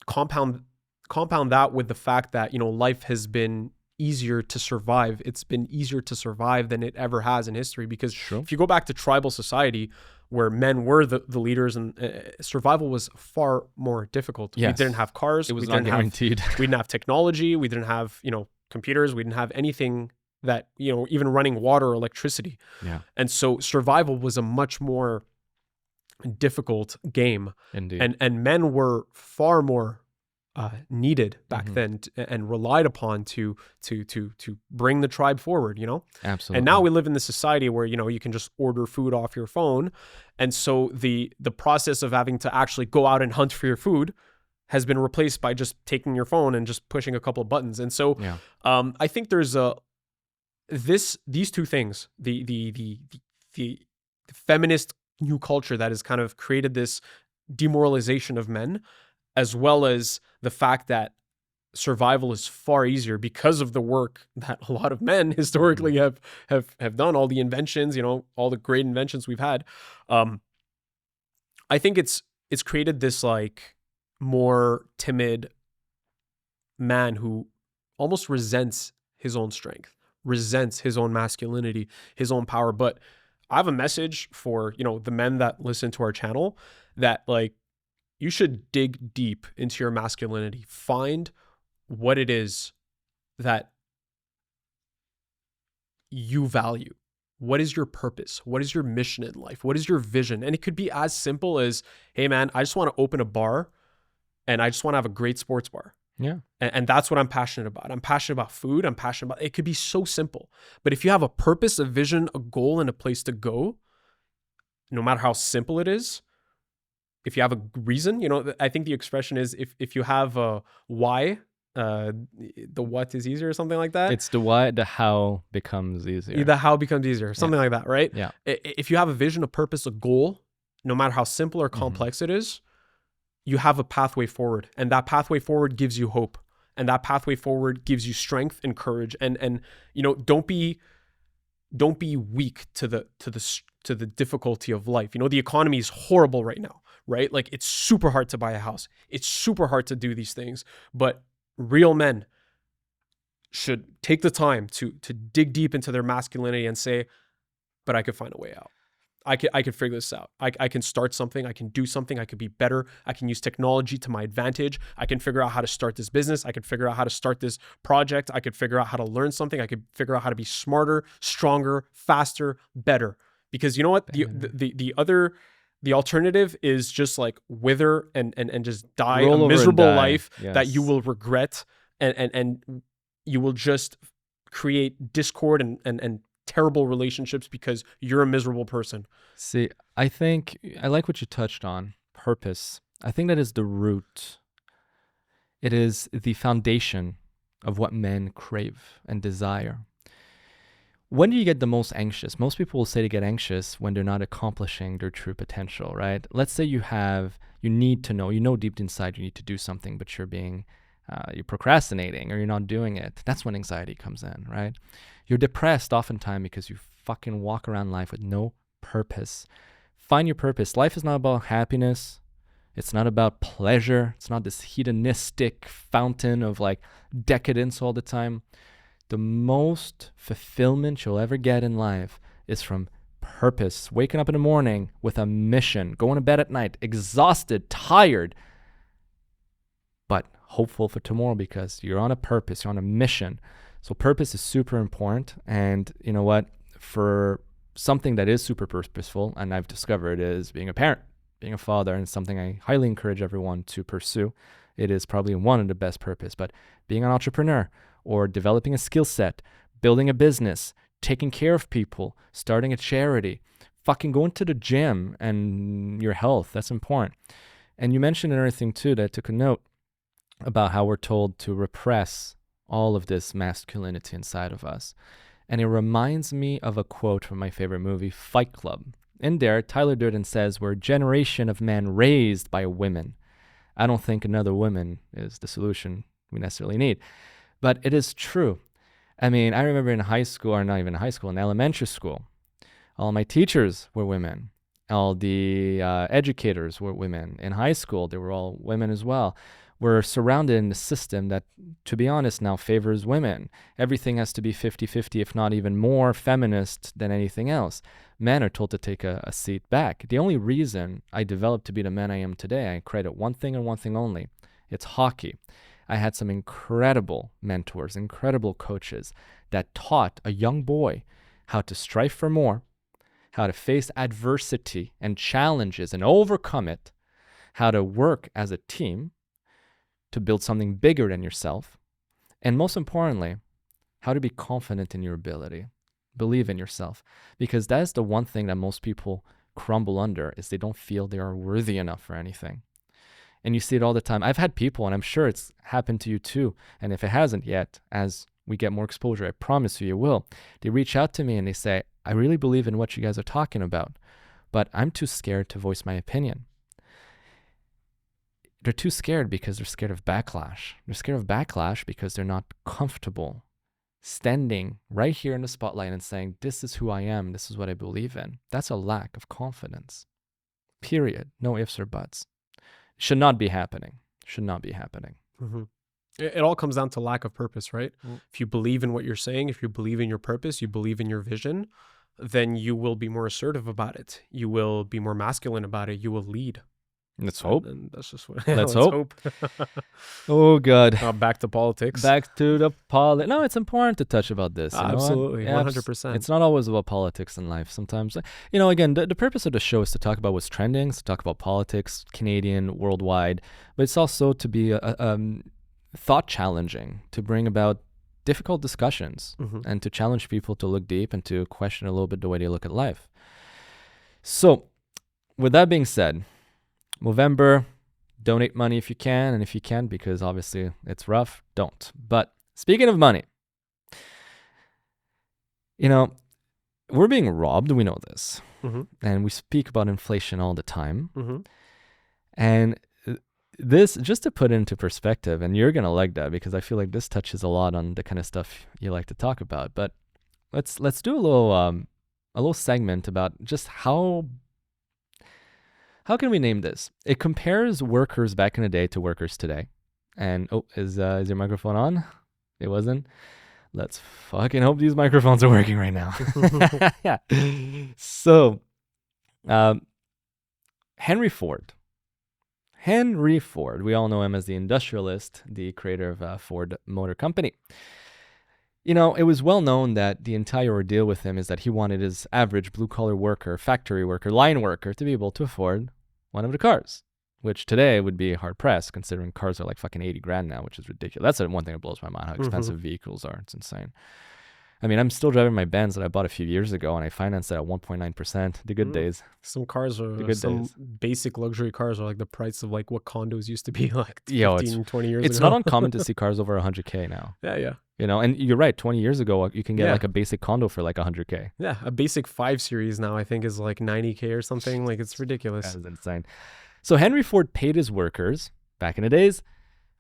compound that with the fact that life has been easier to survive. It's been easier to survive than it ever has in history, because if you go back to tribal society where men were the leaders, and survival was far more difficult. We didn't have cars. It was not guaranteed. We didn't have technology. We didn't have computers. We didn't have anything that even running water or electricity. And so survival was a much more difficult game. Indeed. And men were far more needed back then and relied upon to bring the tribe forward, Absolutely. And now we live in this society where you can just order food off your phone, and so the process of having to actually go out and hunt for your food has been replaced by just taking your phone and just pushing a couple of buttons. And so I think there's these two things, the feminist new culture that has kind of created this demoralization of men, as well as the fact that survival is far easier because of the work that a lot of men historically have done, all the inventions, all the great inventions we've had. I think it's created this like more timid man who almost resents his own strength, resents his own masculinity, his own power. But I have a message for, the men that listen to our channel, that like, you should dig deep into your masculinity. Find what it is that you value. What is your purpose? What is your mission in life? What is your vision? And it could be as simple as, hey man, I just want to open a bar and I just want to have a great sports bar. Yeah. And that's what I'm passionate about. I'm passionate about food. I'm passionate about, it could be so simple. But if you have a purpose, a vision, a goal, and a place to go, no matter how simple it is, if you have a reason, I think the expression is if you have a why, the what is easier or something like that. It's the why, the how becomes easier. The how becomes easier, something like that, right? Yeah. If you have a vision, a purpose, a goal, no matter how simple or complex it is, you have a pathway forward, and that pathway forward gives you hope, and that pathway forward gives you strength and courage, and don't be weak to the difficulty of life. The economy is horrible right now, right? Like, it's super hard to buy a house. It's super hard to do these things, but real men should take the time to dig deep into their masculinity and say, but I could find a way out. I could figure this out. I can start something. I can do something. I could be better. I can use technology to my advantage. I can figure out how to start this business. I could figure out how to start this project. I could figure out how to learn something. I could figure out how to be smarter, stronger, faster, better. Because you know what? The alternative is just like wither and just die a miserable life that you will regret, and you will just create discord and terrible relationships because you're a miserable person. See, I think I like what you touched on, purpose. I think that is the root. It is the foundation of what men crave and desire. When do you get the most anxious? Most people will say to get anxious when they're not accomplishing their true potential, right? Let's say you need to know, deep inside you need to do something, but you're procrastinating or you're not doing it. That's when anxiety comes in, right? You're depressed oftentimes because you fucking walk around life with no purpose. Find your purpose. Life is not about happiness. It's not about pleasure. It's not this hedonistic fountain of like decadence all the time. The most fulfillment you'll ever get in life is from purpose. Waking up in the morning with a mission, going to bed at night, exhausted, tired, but hopeful for tomorrow because you're on a purpose, you're on a mission. So purpose is super important. And you know what? For something that is super purposeful, and I've discovered, is being a parent, being a father, and something I highly encourage everyone to pursue. It is probably one of the best purpose, but being an entrepreneur or developing a skill set, building a business, taking care of people, starting a charity, fucking going to the gym and your health, that's important. And you mentioned another thing too that I took a note about how we're told to repress all of this masculinity inside of us. And it reminds me of a quote from my favorite movie, Fight Club. In there, Tyler Durden says, "We're a generation of men raised by women." I don't think another woman is the solution we necessarily need. But it is true. I mean, I remember in high school, or not even high school, in elementary school, all my teachers were women. All the educators were women. In high school, they were all women as well. We're surrounded in a system that, to be honest, now favors women. Everything has to be 50-50, if not even more feminist than anything else. Men are told to take a seat back. The only reason I developed to be the man I am today, I credit one thing and one thing only. It's hockey. I had some incredible mentors, incredible coaches that taught a young boy how to strive for more, how to face adversity and challenges and overcome it, how to work as a team to build something bigger than yourself, and most importantly, how to be confident in your ability. Believe in yourself, because that is the one thing that most people crumble under, is they don't feel they are worthy enough for anything. And you see it all the time. I've had people, and I'm sure it's happened to you too, and if it hasn't yet, as we get more exposure, I promise you it will. They reach out to me and they say, "I really believe in what you guys are talking about, but I'm too scared to voice my opinion." They're too scared because they're scared of backlash. They're scared of backlash because they're not comfortable standing right here in the spotlight and saying, "This is who I am. This is what I believe in." That's a lack of confidence. Period. No ifs or buts. Should not be happening. Should not be happening. Mm-hmm. It all comes down to lack of purpose, right? If you believe in what you're saying, if you believe in your purpose, you believe in your vision, then you will be more assertive about it. You will be more masculine about it. You will lead. Let's hope. And that's just what. Let's hope. Oh God. Back to politics. Back to the No, it's important to touch about this. Absolutely, 100%. It's not always about politics in life. Sometimes, again, the purpose of the show is to talk about what's trending, to talk about politics, Canadian, worldwide, but it's also to be thought challenging, to bring about difficult discussions, and to challenge people to look deep and to question a little bit the way they look at life. So, with that being said, Movember, donate money if you can, and if you can, because obviously it's rough, don't. But speaking of money, we're being robbed. We know this. And we speak about inflation all the time. And this, just to put into perspective, and you're going to like that because I feel like this touches a lot on the kind of stuff you like to talk about. But let's do a little segment about just how can we name this? It compares workers back in the day to workers today. And is your microphone on? It wasn't? Let's fucking hope these microphones are working right now. Yeah. So, Henry Ford. We all know him as the industrialist, the creator of Ford Motor Company. It was well known that the entire ordeal with him is that he wanted his average blue-collar worker, factory worker, line worker to be able to afford one of the cars, which today would be hard-pressed considering cars are like fucking 80 grand now, which is ridiculous. That's the one thing that blows my mind, how expensive vehicles are. It's insane. I mean, I'm still driving my Benz that I bought a few years ago, and I financed it at 1.9%. The good days. Some cars are, basic luxury cars are like the price of like what condos used to be like 20 years ago. It's not uncommon to see cars over 100K now. Yeah. And you're right, 20 years ago, you can get like a basic condo for like 100K. Yeah, a basic 5 Series now I think is like 90K or something. Like, it's ridiculous. That is insane. So Henry Ford paid his workers, back in the days,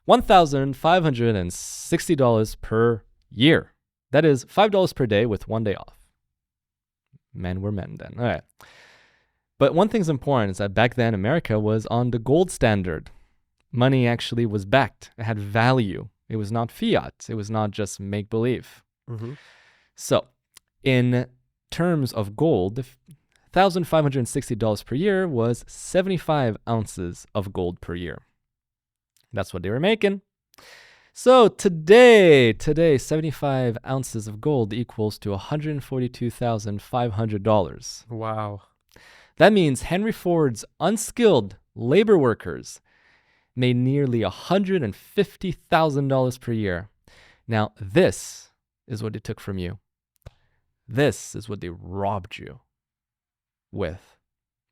$1,560 per year. That is $5 per day with 1 day off. Men were men then. All right. But one thing's important is that back then America was on the gold standard. Money actually was backed. It had value. It was not fiat. It was not just make-believe. So in terms of gold, $1,560 per year was 75 ounces of gold per year. That's what they were making. So today, 75 ounces of gold equals to $142,500. Wow. That means Henry Ford's unskilled labor workers made nearly $150,000 per year. Now, this is what they took from you. This is what they robbed you with.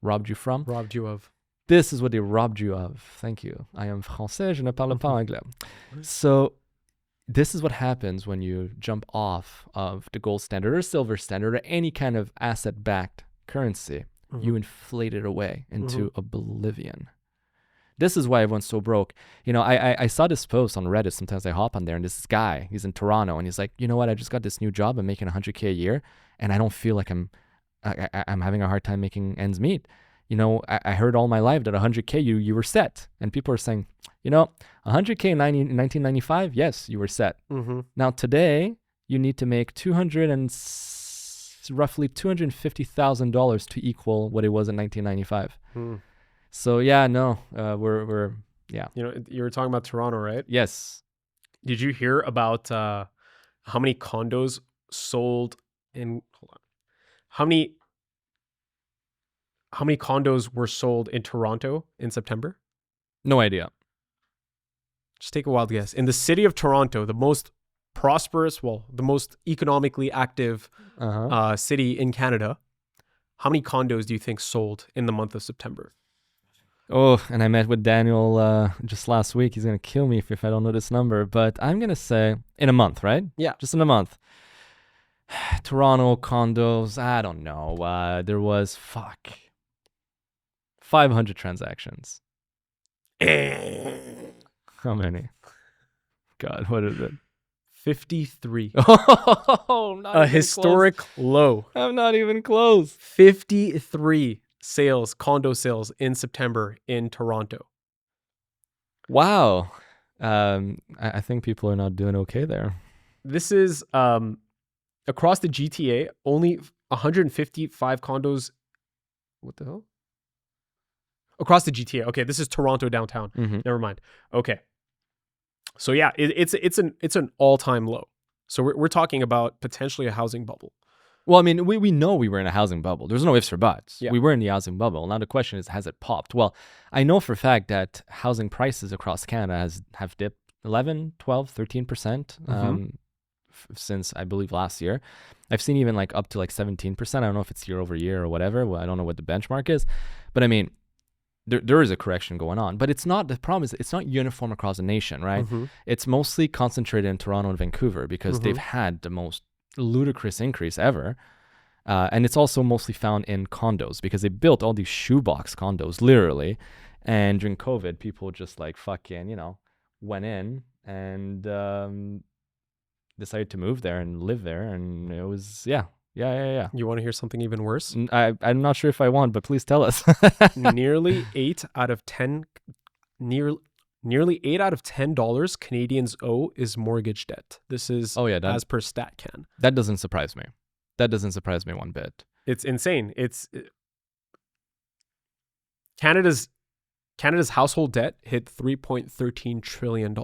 Robbed you from? Robbed you of. This is what they robbed you of. Thank you. I am français, je ne parle pas anglais. So this is what happens when you jump off of the gold standard or silver standard or any kind of asset-backed currency. You inflate it away into oblivion. This is why everyone's so broke. You know, I saw this post on Reddit. Sometimes I hop on there, and this guy, he's in Toronto, and he's like, you know what? I just got this new job. I'm making $100K a year, and I don't feel like I'm having a hard time making ends meet. You know, I heard all my life that 100K you were set, and people are saying, you know, 100K in 1995, yes, you were set. Now today, you need to make roughly $250,000 to equal what it was in 1995. So yeah, no, we're yeah. You know, you were talking about Toronto, right? Yes. Did you hear about how many condos sold in? Hold on. How many condos were sold in Toronto in September? No idea. Just take a wild guess. In the city of Toronto, the most prosperous, the most economically active city in Canada, how many condos do you think sold in the month of September? Oh, and I met with Daniel just last week. He's going to kill me if I don't know this number, but I'm going to say in a month, right? Yeah. Just in a month. Toronto condos, I don't know. There was, 500 transactions. How many? God, what is it? 53. Oh, not a historic low. I'm not even close. 53 condo sales in September in Toronto. Wow. I think people are not doing okay there. This is across the GTA, only 155 condos. What the hell? Across the GTA. Okay, this is Toronto downtown. Never mind. Okay. So yeah, it's an all-time low. So we're talking about potentially a housing bubble. Well, I mean, we know we were in a housing bubble. There's no ifs or buts. Yeah. We were in the housing bubble. Now the question is, has it popped? Well, I know for a fact that housing prices across Canada have dipped 11, 12, 13% since, I believe, last year. I've seen even like up to like 17%. I don't know if it's year over year or whatever. Well, I don't know what the benchmark is. But I mean, there is a correction going on. But it's not, the problem is it's not uniform across the nation, right? It's mostly concentrated in Toronto and Vancouver because they've had the most ludicrous increase ever. And it's also mostly found in condos because they built all these shoebox condos, literally. And during COVID, people just like fucking, you know, went in and decided to move there and live there. And it was, yeah. You want to hear something even worse? I'm not sure if I want, but please tell us. Nearly 8 out of 10 dollars Canadians owe is mortgage debt. This is as per StatCan. That doesn't surprise me. That doesn't surprise me one bit. It's insane. It's Canada's household debt hit $3.13 trillion.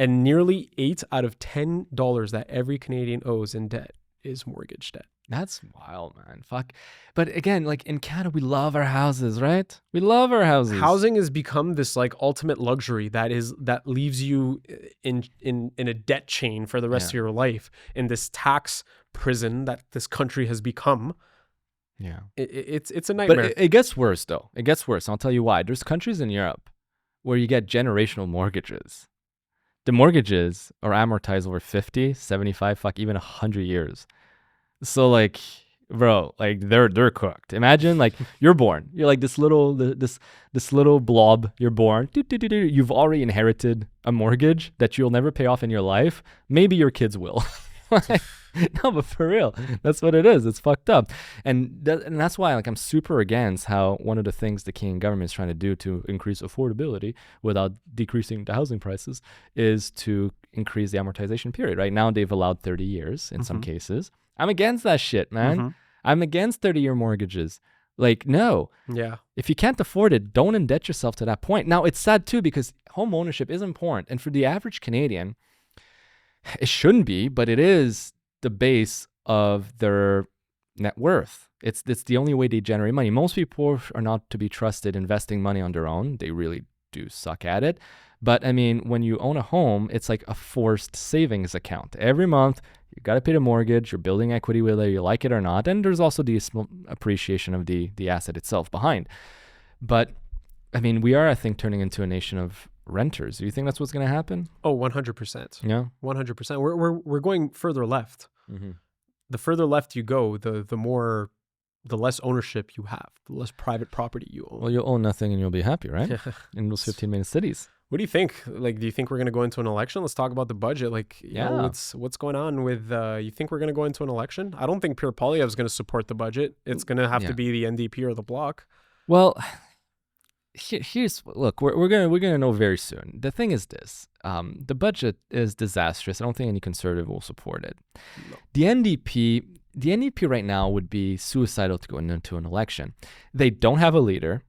And nearly 8 out of 10 dollars that every Canadian owes in debt is mortgage debt. That's wild, man. Fuck. But again, like in Canada, we love our houses, right? We love our houses. Housing has become this like ultimate luxury that leaves you in a debt chain for the rest of your life, in this tax prison that this country has become. Yeah. It's a nightmare. But it gets worse though. It gets worse. I'll tell you why. There's countries in Europe where you get generational mortgages. The mortgages are amortized over 50, 75, even 100 years. So like, bro, like they're cooked. Imagine like you're born. You're like this little blob. You're born. You've already inherited a mortgage that you'll never pay off in your life. Maybe your kids will. No, but for real, that's what it is. It's fucked up. And that's why like I'm super against how one of the things the Canadian government is trying to do to increase affordability without decreasing the housing prices is to increase the amortization period. Right now they've allowed 30 years in some cases. I'm against that shit, man. I'm against 30-year mortgages. Like, no. Yeah. If you can't afford it, don't indebt yourself to that point. Now, it's sad too because home ownership is important. And for the average Canadian, it shouldn't be, but it is the base of their net worth. It's the only way they generate money. Most people are not to be trusted investing money on their own. They really do suck at it. But I mean, when you own a home, it's like a forced savings account. Every month, you got to pay the mortgage. You're building equity whether you like it or not. And there's also the appreciation of the asset itself behind. But I mean, we are, I think, turning into a nation of renters. Do you think that's what's going to happen? Oh, 100%. Yeah. 100%. We're going further left. Mm-hmm. The further left you go, the less ownership you have, the less private property you own. Well, you'll own nothing and you'll be happy, right? In those 15 main cities. What do you think? Like, do you think we're going to go into an election? Let's talk about the budget. Like, Yeah. what's going on with, you think we're going to go into an election? I don't think Pierre Poilievre is going to support the budget. It's going to have to be the NDP or the Bloc. Well, look, we're gonna know very soon. The thing is this: the budget is disastrous. I don't think any conservative will support it. No. The NDP right now would be suicidal to go into an election. They don't have a leader,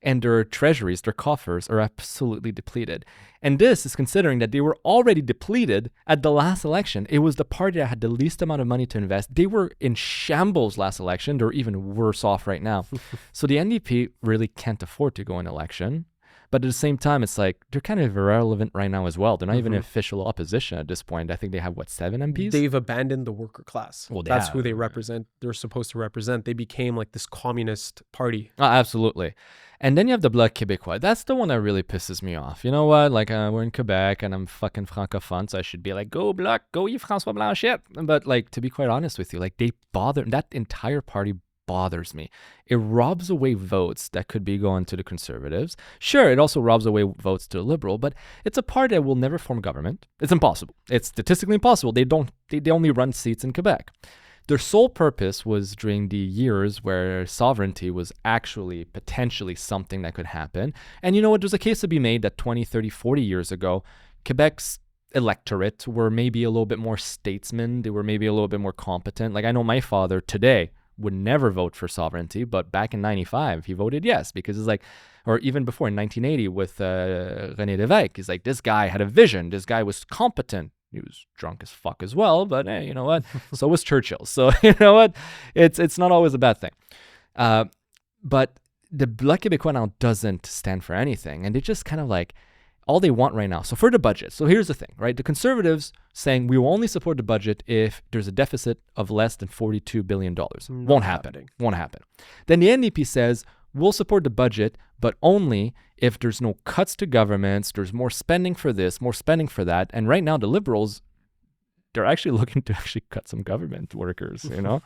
and their treasuries, their coffers, are absolutely depleted. And this is considering that they were already depleted at the last election. It was the party that had the least amount of money to invest. They were in shambles last election. They're even worse off right now. So the NDP really can't afford to go in election. But at the same time, it's like they're kind of irrelevant right now as well. They're not even in official opposition at this point. I think they have, 7 MPs? They've abandoned the worker class. Well, that's who they represent. They're supposed to represent. They became like this communist party. Oh, absolutely. And then you have the Bloc Québécois. That's the one that really pisses me off. You know what? Like, we're in Quebec and I'm fucking francophone, so I should be like, go Bloc, go Yves-François Blanchet. But like, to be quite honest with you, like that entire party bothers me. It robs away votes that could be going to the Conservatives. Sure, it also robs away votes to the Liberal, but it's a party that will never form government. It's impossible. It's statistically impossible. They only run seats in Quebec. Their sole purpose was during the years where sovereignty was actually potentially something that could happen. And you know what? There's a case to be made that 20, 30, 40 years ago, Quebec's electorate were maybe a little bit more statesmen. They were maybe a little bit more competent. Like, I know my father today would never vote for sovereignty, but back in 95, he voted yes, because it's like, or even before in 1980 with René Lévesque, he's like, this guy had a vision. This guy was competent. He was drunk as fuck as well, but hey, you know what? So was Churchill. So you know what? It's not always a bad thing. But the Bloc Québécois now doesn't stand for anything, and they just kind of like, all they want right now. So for the budget, so here's the thing, right? The Conservatives saying we will only support the budget if there's a deficit of less than $42 billion. Won't happen. Won't happen. Then the NDP says we'll support the budget, but only if there's no cuts to governments, there's more spending for this, more spending for that. And right now the Liberals, they're actually looking to actually cut some government workers, you know?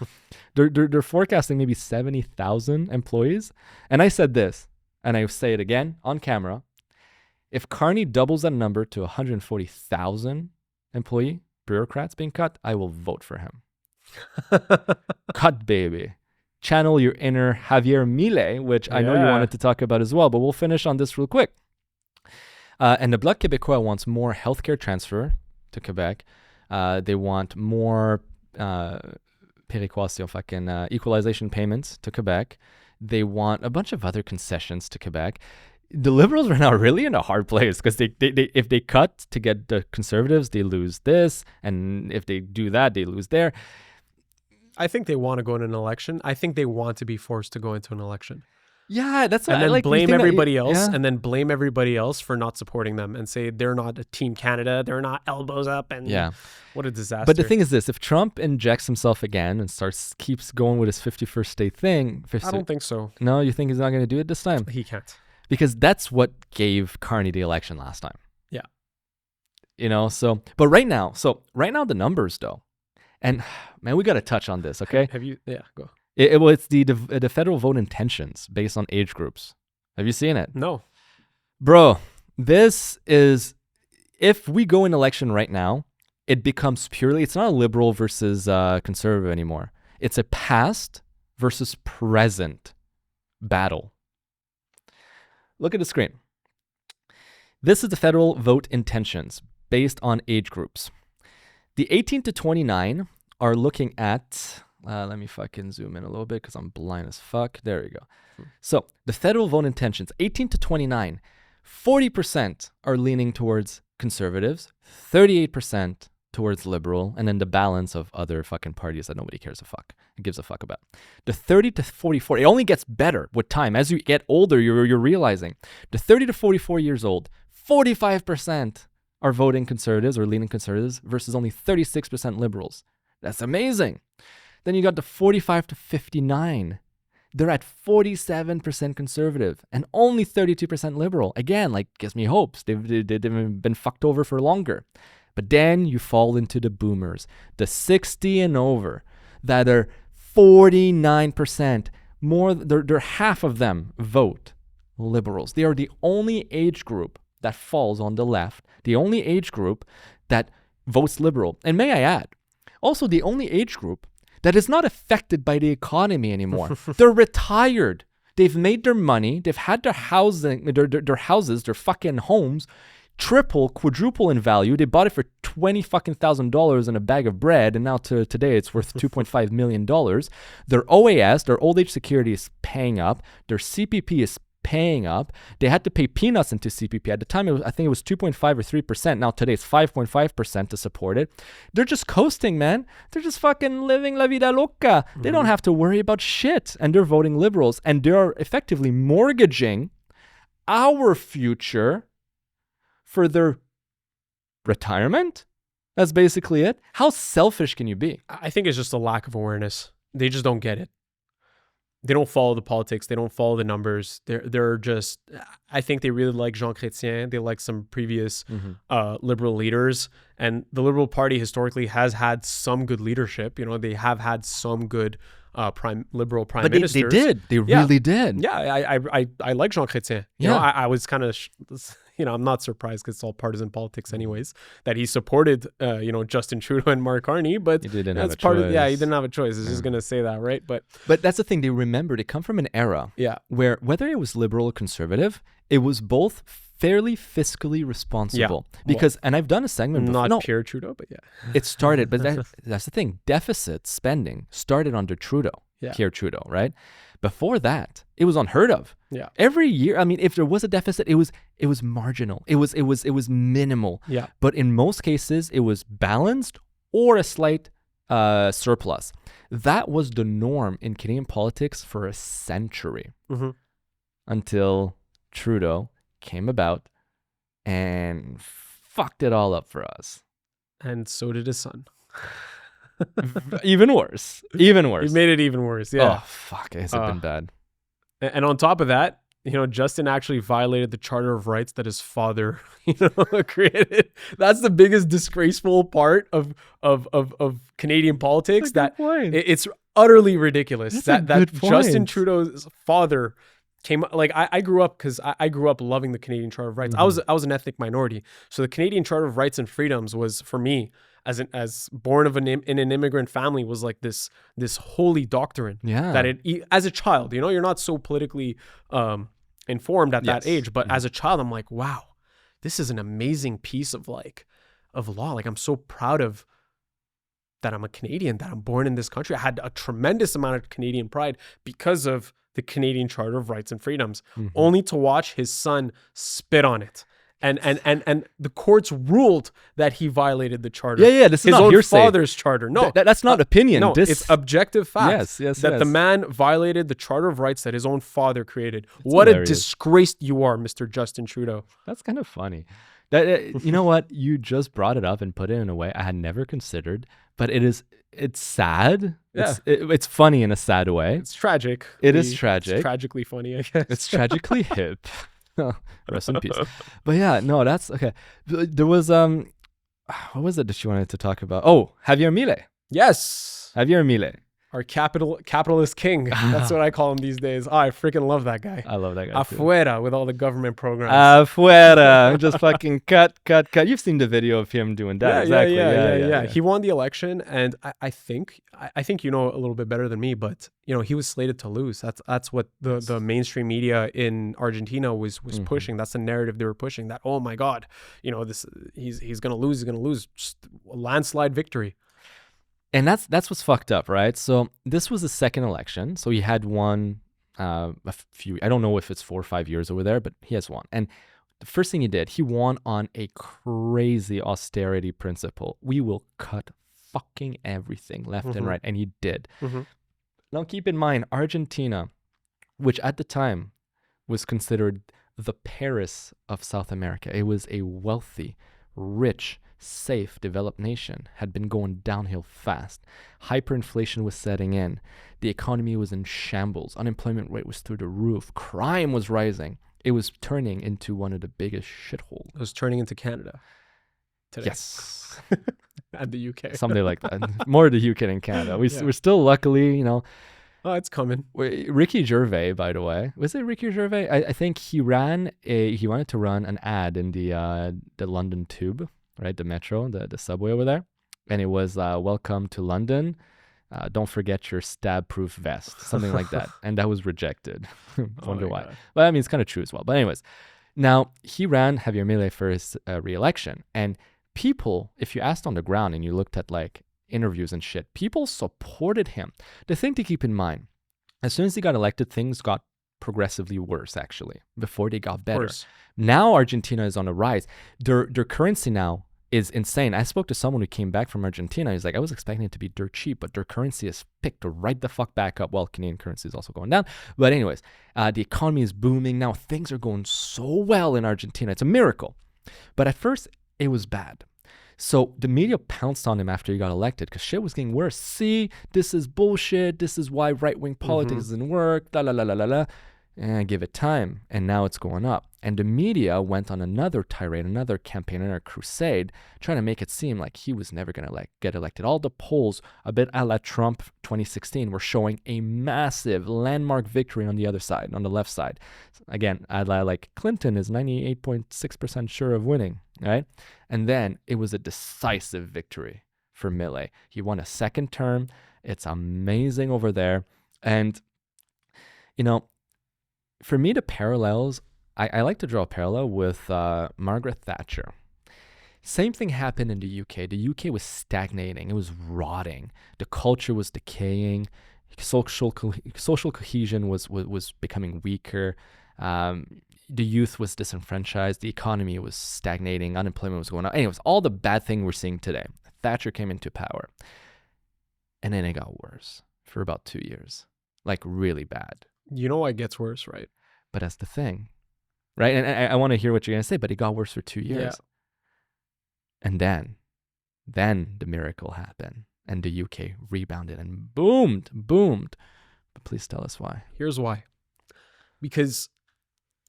they're forecasting maybe 70,000 employees. And I said this, and I say it again on camera. If Carney doubles that number to 140,000 employee bureaucrats being cut, I will vote for him. Cut, baby. Channel your inner Javier Milei, which I know you wanted to talk about as well, but we'll finish on this real quick. And the Bloc Québécois wants more healthcare transfer to Quebec. They want more péréquation, fucking equalization payments to Quebec. They want a bunch of other concessions to Quebec. The Liberals right now are really in a hard place because they if they cut to get the Conservatives, they lose this, and if they do that, they lose there. I think they want to go in an election. I think they want to be forced to go into an election. Yeah, that's what and then I like. Blame everybody else, yeah. and then blame everybody else for not supporting them, and say they're not a Team Canada, they're not elbows up, and what a disaster. But the thing is this: if Trump injects himself again and keeps going with his 51st state thing, I don't think so. No, you think he's not going to do it this time? He can't. Because that's what gave Carney the election last time. Yeah. You know, but right now the numbers though, and man, we got to touch on this, okay? Have you, go. It's the federal vote intentions based on age groups. Have you seen it? No. Bro, this is, if we go in election right now, it becomes purely, it's not a liberal versus conservative anymore. It's a past versus present battle. Look at the screen. This is the federal vote intentions based on age groups. The 18 to 29 are looking at, let me fucking zoom in a little bit because I'm blind as fuck. There you go. So the federal vote intentions, 18 to 29, 40% are leaning towards conservatives, 38% towards liberal, and then the balance of other fucking parties that nobody gives a fuck about. The 30 to 44, it only gets better with time. As you get older, you're realizing the 30 to 44 years old, 45% are voting conservatives or leaning conservatives versus only 36% liberals. That's amazing. Then you got the 45 to 59. They're at 47% conservative and only 32% liberal. Again, like, gives me hopes. They've been fucked over for longer. But then you fall into the boomers, the 60 and over, that are 49%. They're half of them vote liberals. They are the only age group that falls on the left, the only age group that votes liberal. And may I add, also the only age group that is not affected by the economy anymore. They're retired. They've made their money. They've had their housing, their houses, their fucking homes triple, quadruple in value. They bought it for $20,000 and a bag of bread, and now today it's worth $2.5 million. Their OAS, their old age security, is paying up. Their CPP is paying up. They had to pay peanuts into CPP. At the time, I think it was 2.5 or 3%. Now today it's 5.5% to support it. They're just coasting, man. They're just fucking living la vida loca. They don't have to worry about shit. And they're voting liberals. And they're effectively mortgaging our future for their retirement. That's basically it. How selfish can you be? I think it's just a lack of awareness. They just don't get it. They don't follow the politics. They don't follow the numbers. They're just, I think they really like Jean Chrétien. They like some previous liberal leaders. And the Liberal Party historically has had some good leadership. You know, they have had some good liberal prime ministers. They did. They really did. Yeah, I like Jean Chrétien. You know, I was kind of, you know, I'm not surprised because it's all partisan politics anyways, that he supported, you know, Justin Trudeau and Mark Carney, but he didn't that's have a part choice. of, yeah, he didn't have a choice. It's just going to say that, right? But that's the thing. They remember, they come from an era where whether it was liberal or conservative, it was both fairly fiscally responsible. Because, and I've done a segment before. Not pure Trudeau, but yeah. It started, but that's the thing. Deficit spending started under Trudeau, Pierre Trudeau, right? Before that, it was unheard of. Yeah. Every year, I mean, if there was a deficit, it was marginal. It was minimal. Yeah. But in most cases, it was balanced or a slight surplus. That was the norm in Canadian politics for a century until Trudeau came about and fucked it all up for us. And so did his son. Even worse. He made it even worse. Yeah. Oh, fuck. Has it been bad? And on top of that, you know, Justin actually violated the Charter of Rights that his father, you know, created. That's the biggest disgraceful part of Canadian politics. It's utterly ridiculous that Justin Trudeau's father came, like, I grew up, because I grew up loving the Canadian Charter of Rights. I was an ethnic minority, so the Canadian Charter of Rights and Freedoms was, for me, as born of in an immigrant family, was like this holy doctrine. Yeah. That as a child, you know, you're not so politically informed at that age, but as a child, I'm like, wow, this is an amazing piece of law. Like, I'm so proud of that. I'm a Canadian, that I'm born in this country. I had a tremendous amount of Canadian pride because of the Canadian Charter of Rights and Freedoms, only to watch his son spit on it. And the courts ruled that he violated the charter. Yeah, this is his not own hearsay. father's charter. No, that's not opinion. No, it's objective fact. Yes, that the man violated the Charter of Rights that his own father created. That's what hilarious. A disgrace you are, Mr. Justin Trudeau. That's kind of funny. You know what? You just brought it up and put it in a way I had never considered, but it's sad. Yeah. It's funny in a sad way. It's tragic. It is tragic. It's tragically funny, I guess. It's tragically hip. Rest in peace. But yeah, no, that's okay. There was what was it that you wanted to talk about? Oh, Javier Milei. Yes. Javier Milei. Our capitalist king. That's what I call him these days. Oh, I freaking love that guy. I love that guy Afuera with all the government programs. Afuera. Just fucking cut. You've seen the video of him doing that. Yeah. He won the election, and I think you know a little bit better than me, but you know, he was slated to lose. That's what the mainstream media in Argentina was pushing. That's the narrative they were pushing. That, oh my God, you know, he's gonna lose. He's gonna lose. Just a landslide victory. And that's what's fucked up, right? So this was the second election. So he had won a few, I don't know if it's 4 or 5 years over there, but he has won. And the first thing he did, he won on a crazy austerity principle. We will cut fucking everything left and right. And he did. Now keep in mind, Argentina, which at the time was considered the Paris of South America. It was a wealthy, rich, safe, developed nation had been going downhill fast. Hyperinflation was setting in. The economy was in shambles. Unemployment rate was through the roof. Crime was rising. It was turning into one of the biggest shitholes. It was turning into Canada today. Yes. And the UK. Someday like that. More the UK than Canada. We're still luckily, you know. Oh, it's coming. Ricky Gervais, by the way. Was it Ricky Gervais? I think he wanted to run an ad in the London Tube, right? The metro, the subway over there. And it was, welcome to London. Don't forget your stab-proof vest, something like that. And that was rejected. Wonder why. God. But I mean, it's kind of true as well. But anyways, now he ran Javier Milei for his re-election. And people, if you asked on the ground and you looked at like interviews and shit, people supported him. The thing to keep in mind, as soon as he got elected, things got progressively worse, actually, before they got better. Now Argentina is on a rise. Their currency now is insane. I spoke to someone who came back from Argentina. He's like, I was expecting it to be dirt cheap, but their currency is picked right the fuck back up. Well, Canadian currency is also going down. But anyways, the economy is booming. Now things are going so well in Argentina. It's a miracle. But at first, it was bad. So the media pounced on him after he got elected because shit was getting worse. See, this is bullshit. This is why right-wing politics doesn't work. La la la la la la. And give it time. And now it's going up. And the media went on another tirade, another campaign, another crusade, trying to make it seem like he was never going to get elected. All the polls, a bit a la Trump 2016, were showing a massive landmark victory on the other side, on the left side. Again, a la like Clinton is 98.6% sure of winning, right? And then it was a decisive victory for Milei. He won a second term. It's amazing over there. And, you know, for me, the parallels, I like to draw a parallel with Margaret Thatcher. Same thing happened in the UK. The UK was stagnating. It was rotting. The culture was decaying. Social cohesion was becoming weaker. The youth was disenfranchised. The economy was stagnating. Unemployment was going up. Anyways, all the bad thing we're seeing today. Thatcher came into power. And then it got worse for about 2 years. Like really bad. You know why it gets worse, right? But that's the thing, right? And I want to hear what you're going to say, but it got worse for 2 years. Yeah. And then the miracle happened and the UK rebounded and boomed. But please tell us why. Here's why. Because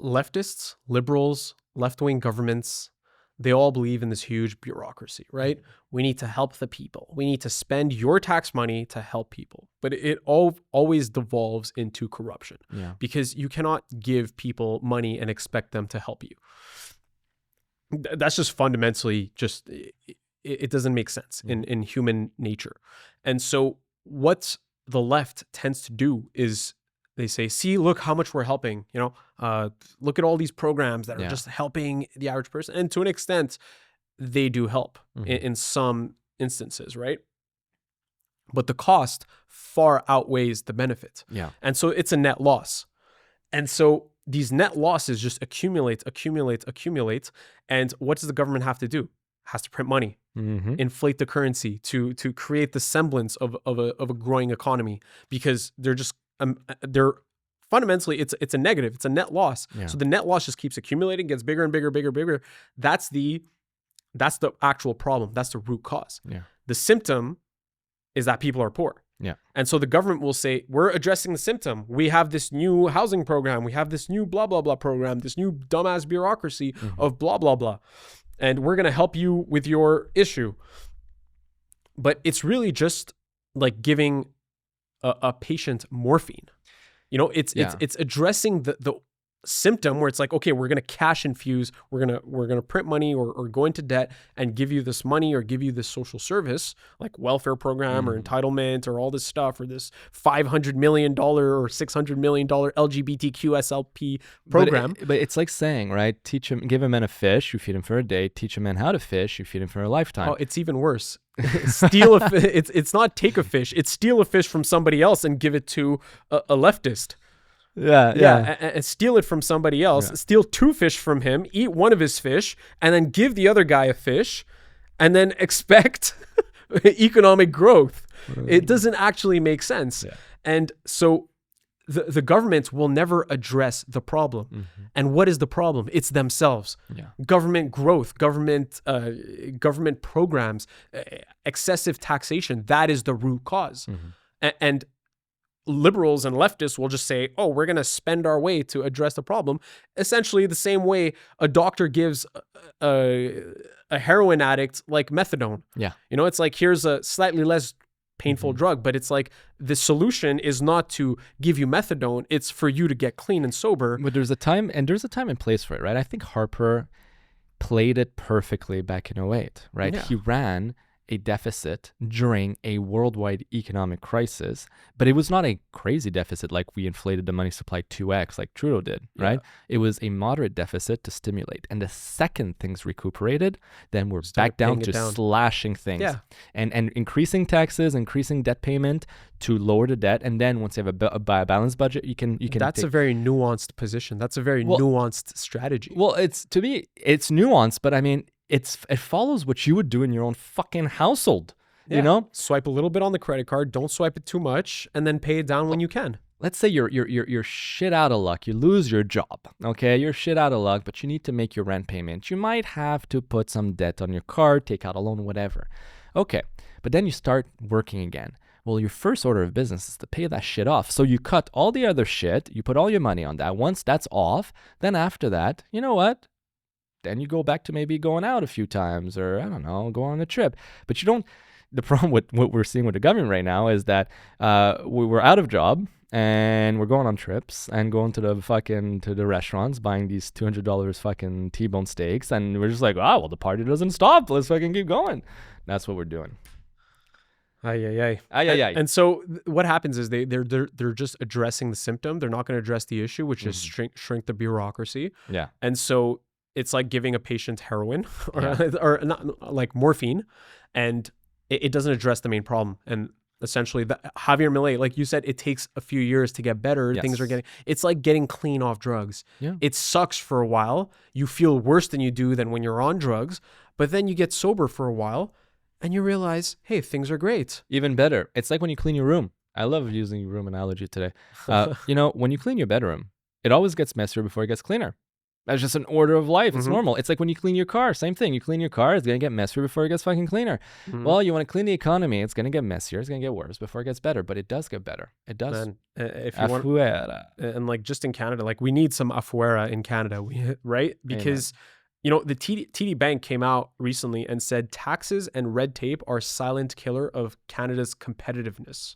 leftists, liberals, left-wing governments, they all believe in this huge bureaucracy, right? We need to help the people. We need to spend your tax money to help people. But it always devolves into corruption because you cannot give people money and expect them to help you. That's just fundamentally just, it doesn't make sense in human nature. And so what the left tends to do is they say, see, look how much we're helping, look at all these programs that are just helping the average person. And to an extent, they do help in some instances, right? But the cost far outweighs the benefit. Yeah. And so it's a net loss. And so these net losses just accumulate. And what does the government have to do? Has to print money, inflate the currency to create the semblance of a growing economy, because they're fundamentally it's a negative, it's a net loss. So the net loss just keeps accumulating, gets bigger and bigger. That's the actual problem. That's the root cause. The symptom is that people are poor. And so the government will say, we're addressing the symptom. We have this new housing program. We have this new blah, blah, blah program, this new dumbass bureaucracy of blah, blah, blah. And we're going to help you with your issue. But it's really just like giving a patient morphine. It's addressing the symptom where it's like, okay, we're going to cash infuse, we're going to print money or go into debt and give you this money or give you this social service like welfare program or entitlement or all this stuff, or this $500 million or $600 million LGBTQ SLP program. But it's like saying, right, give a man a fish, you feed him for a day. Teach a man how to fish, you feed him for a lifetime. Oh, it's even worse. It's not take a fish, it's steal a fish from somebody else and give it to a leftist. And steal it from somebody else, steal 2 fish from him, eat one of his fish, and then give the other guy a fish, and then expect economic growth. It doesn't actually make sense. And so the governments will never address the problem. Mm-hmm. And what is the problem? It's themselves. Yeah. Government growth, government programs, excessive taxation. That is the root cause. Mm-hmm. And liberals and leftists will just say, oh, we're going to spend our way to address the problem. Essentially the same way a doctor gives a heroin addict like methadone. Yeah. You know, it's like, here's a slightly less painful Mm-hmm. drug, but it's like the solution is not to give you methadone. It's for you to get clean and sober. But there's a time and place for it, right? I think Harper played it perfectly back in 2008, right? Yeah. He ran a deficit during a worldwide economic crisis, but it was not a crazy deficit like we inflated the money supply 2x like Trudeau did, right? It was a moderate deficit to stimulate. And the second things recuperated, then we're back down to slashing things and increasing taxes, increasing debt payment to lower the debt. And then once you have a balanced budget, you can. That's a very nuanced position. That's a very nuanced strategy. Well, to me, it's nuanced, but I mean, it follows what you would do in your own fucking household, you know? Swipe a little bit on the credit card, don't swipe it too much, and then pay it down when you can. Let's say you're shit out of luck. You lose your job, okay? You're shit out of luck, but you need to make your rent payment. You might have to put some debt on your card, take out a loan, whatever. Okay, but then you start working again. Well, your first order of business is to pay that shit off. So you cut all the other shit, you put all your money on that. Once that's off, then after that, you know what? Then you go back to maybe going out a few times or, I don't know, go on a trip. But you don't, the problem with what we're seeing with the government right now is that we're out of job and we're going on trips and going to the restaurants, buying these $200 fucking T-bone steaks. And we're just like, well, the party doesn't stop. Let's fucking keep going. That's what we're doing. And so what happens is they're just addressing the symptom. They're not going to address the issue, which is shrink the bureaucracy. Yeah. And so it's like giving a patient heroin or not like morphine, and it doesn't address the main problem. And essentially, Javier Milei, like you said, it takes a few years to get better. Yes. It's like getting clean off drugs. Yeah. It sucks for a while. You feel worse than you do than when you're on drugs, but then you get sober for a while and you realize, hey, things are great. Even better. It's like when you clean your room. I love using your room analogy today. When you clean your bedroom, it always gets messier before it gets cleaner. That's just an order of life. It's normal. It's like when you clean your car, same thing. You clean your car, it's going to get messier before it gets fucking cleaner. Well, you want to clean the economy, it's going to get messier, it's going to get worse before it gets better, but it does get better. It does. Man, if you want, and like just in Canada, like we need some afuera in Canada, right? Because, the TD Bank came out recently and said taxes and red tape are silent killer of Canada's competitiveness.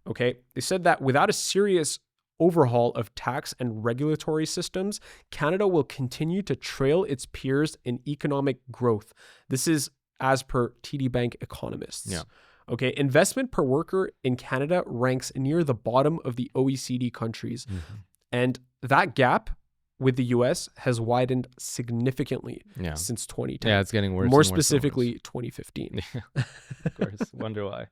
Okay. They said that without a serious overhaul of tax and regulatory systems, Canada will continue to trail its peers in economic growth. This is as per TD Bank economists. Yeah. Okay, investment per worker in Canada ranks near the bottom of the OECD countries. And that gap with the US has widened significantly since 2010. Yeah, it's getting worse. More specifically, 2015. Of course. Wonder why.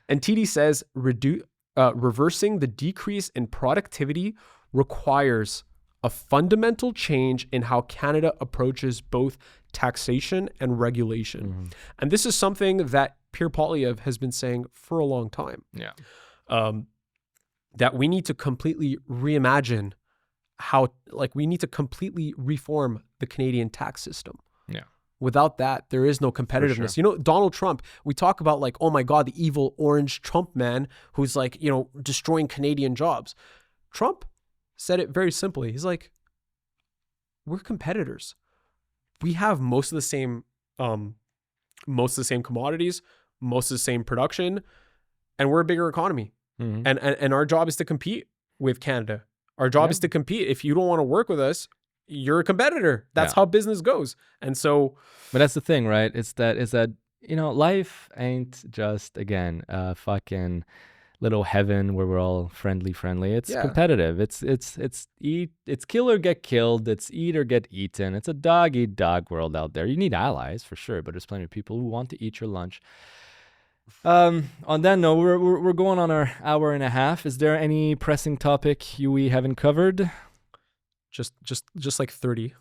And TD says reversing the decrease in productivity requires a fundamental change in how Canada approaches both taxation and regulation. And this is something that Pierre Poilievre has been saying for a long time. Yeah. That we need to completely reimagine we need to completely reform the Canadian tax system. Yeah. Without that, there is no competitiveness. Sure. Donald Trump, we talk about like, oh my God, the evil orange Trump man who's like, destroying Canadian jobs. Trump said it very simply. He's like, we're competitors. We have most of the same commodities, most of the same production, and we're a bigger economy. And our job is to compete with Canada. Our job is to compete. If you don't want to work with us, you're a competitor. That's how business goes. And so, but that's the thing, right? Is that life ain't just, again, a fucking little heaven where we're all friendly. It's competitive. It's kill or get killed. It's eat or get eaten. It's a dog eat dog world out there. You need allies for sure, but there's plenty of people who want to eat your lunch. On that note, we're going on our hour and a half. Is there any pressing topic we haven't covered? Just like 30.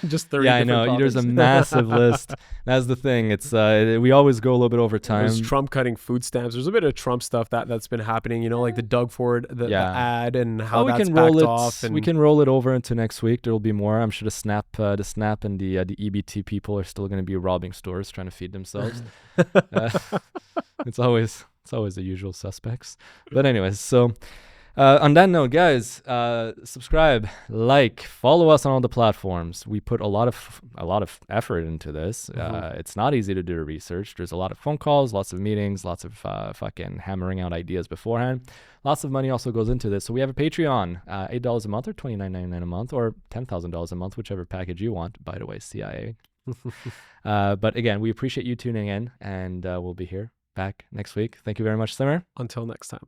Just 30 Yeah, I different know. There's a topics. massive list. That's the thing. It's we always go a little bit over time. There's Trump cutting food stamps. There's a bit of Trump stuff that's been happening. You know, like the Doug Ford the ad and how we that's can roll backed it. off. And We can roll it over into next week. There will be more. I'm sure the Snap and the EBT people are still going to be robbing stores trying to feed themselves. It's always the usual suspects. But anyways, so. On that note, guys, subscribe, like, follow us on all the platforms. We put a lot of effort into this. It's not easy to do the research. There's a lot of phone calls, lots of meetings, lots of fucking hammering out ideas beforehand. Lots of money also goes into this. So we have a Patreon, $8 a month or $29.99 a month or $10,000 a month, whichever package you want. By the way, CIA. But again, we appreciate you tuning in, and we'll be here back next week. Thank you very much, Simmer. Until next time.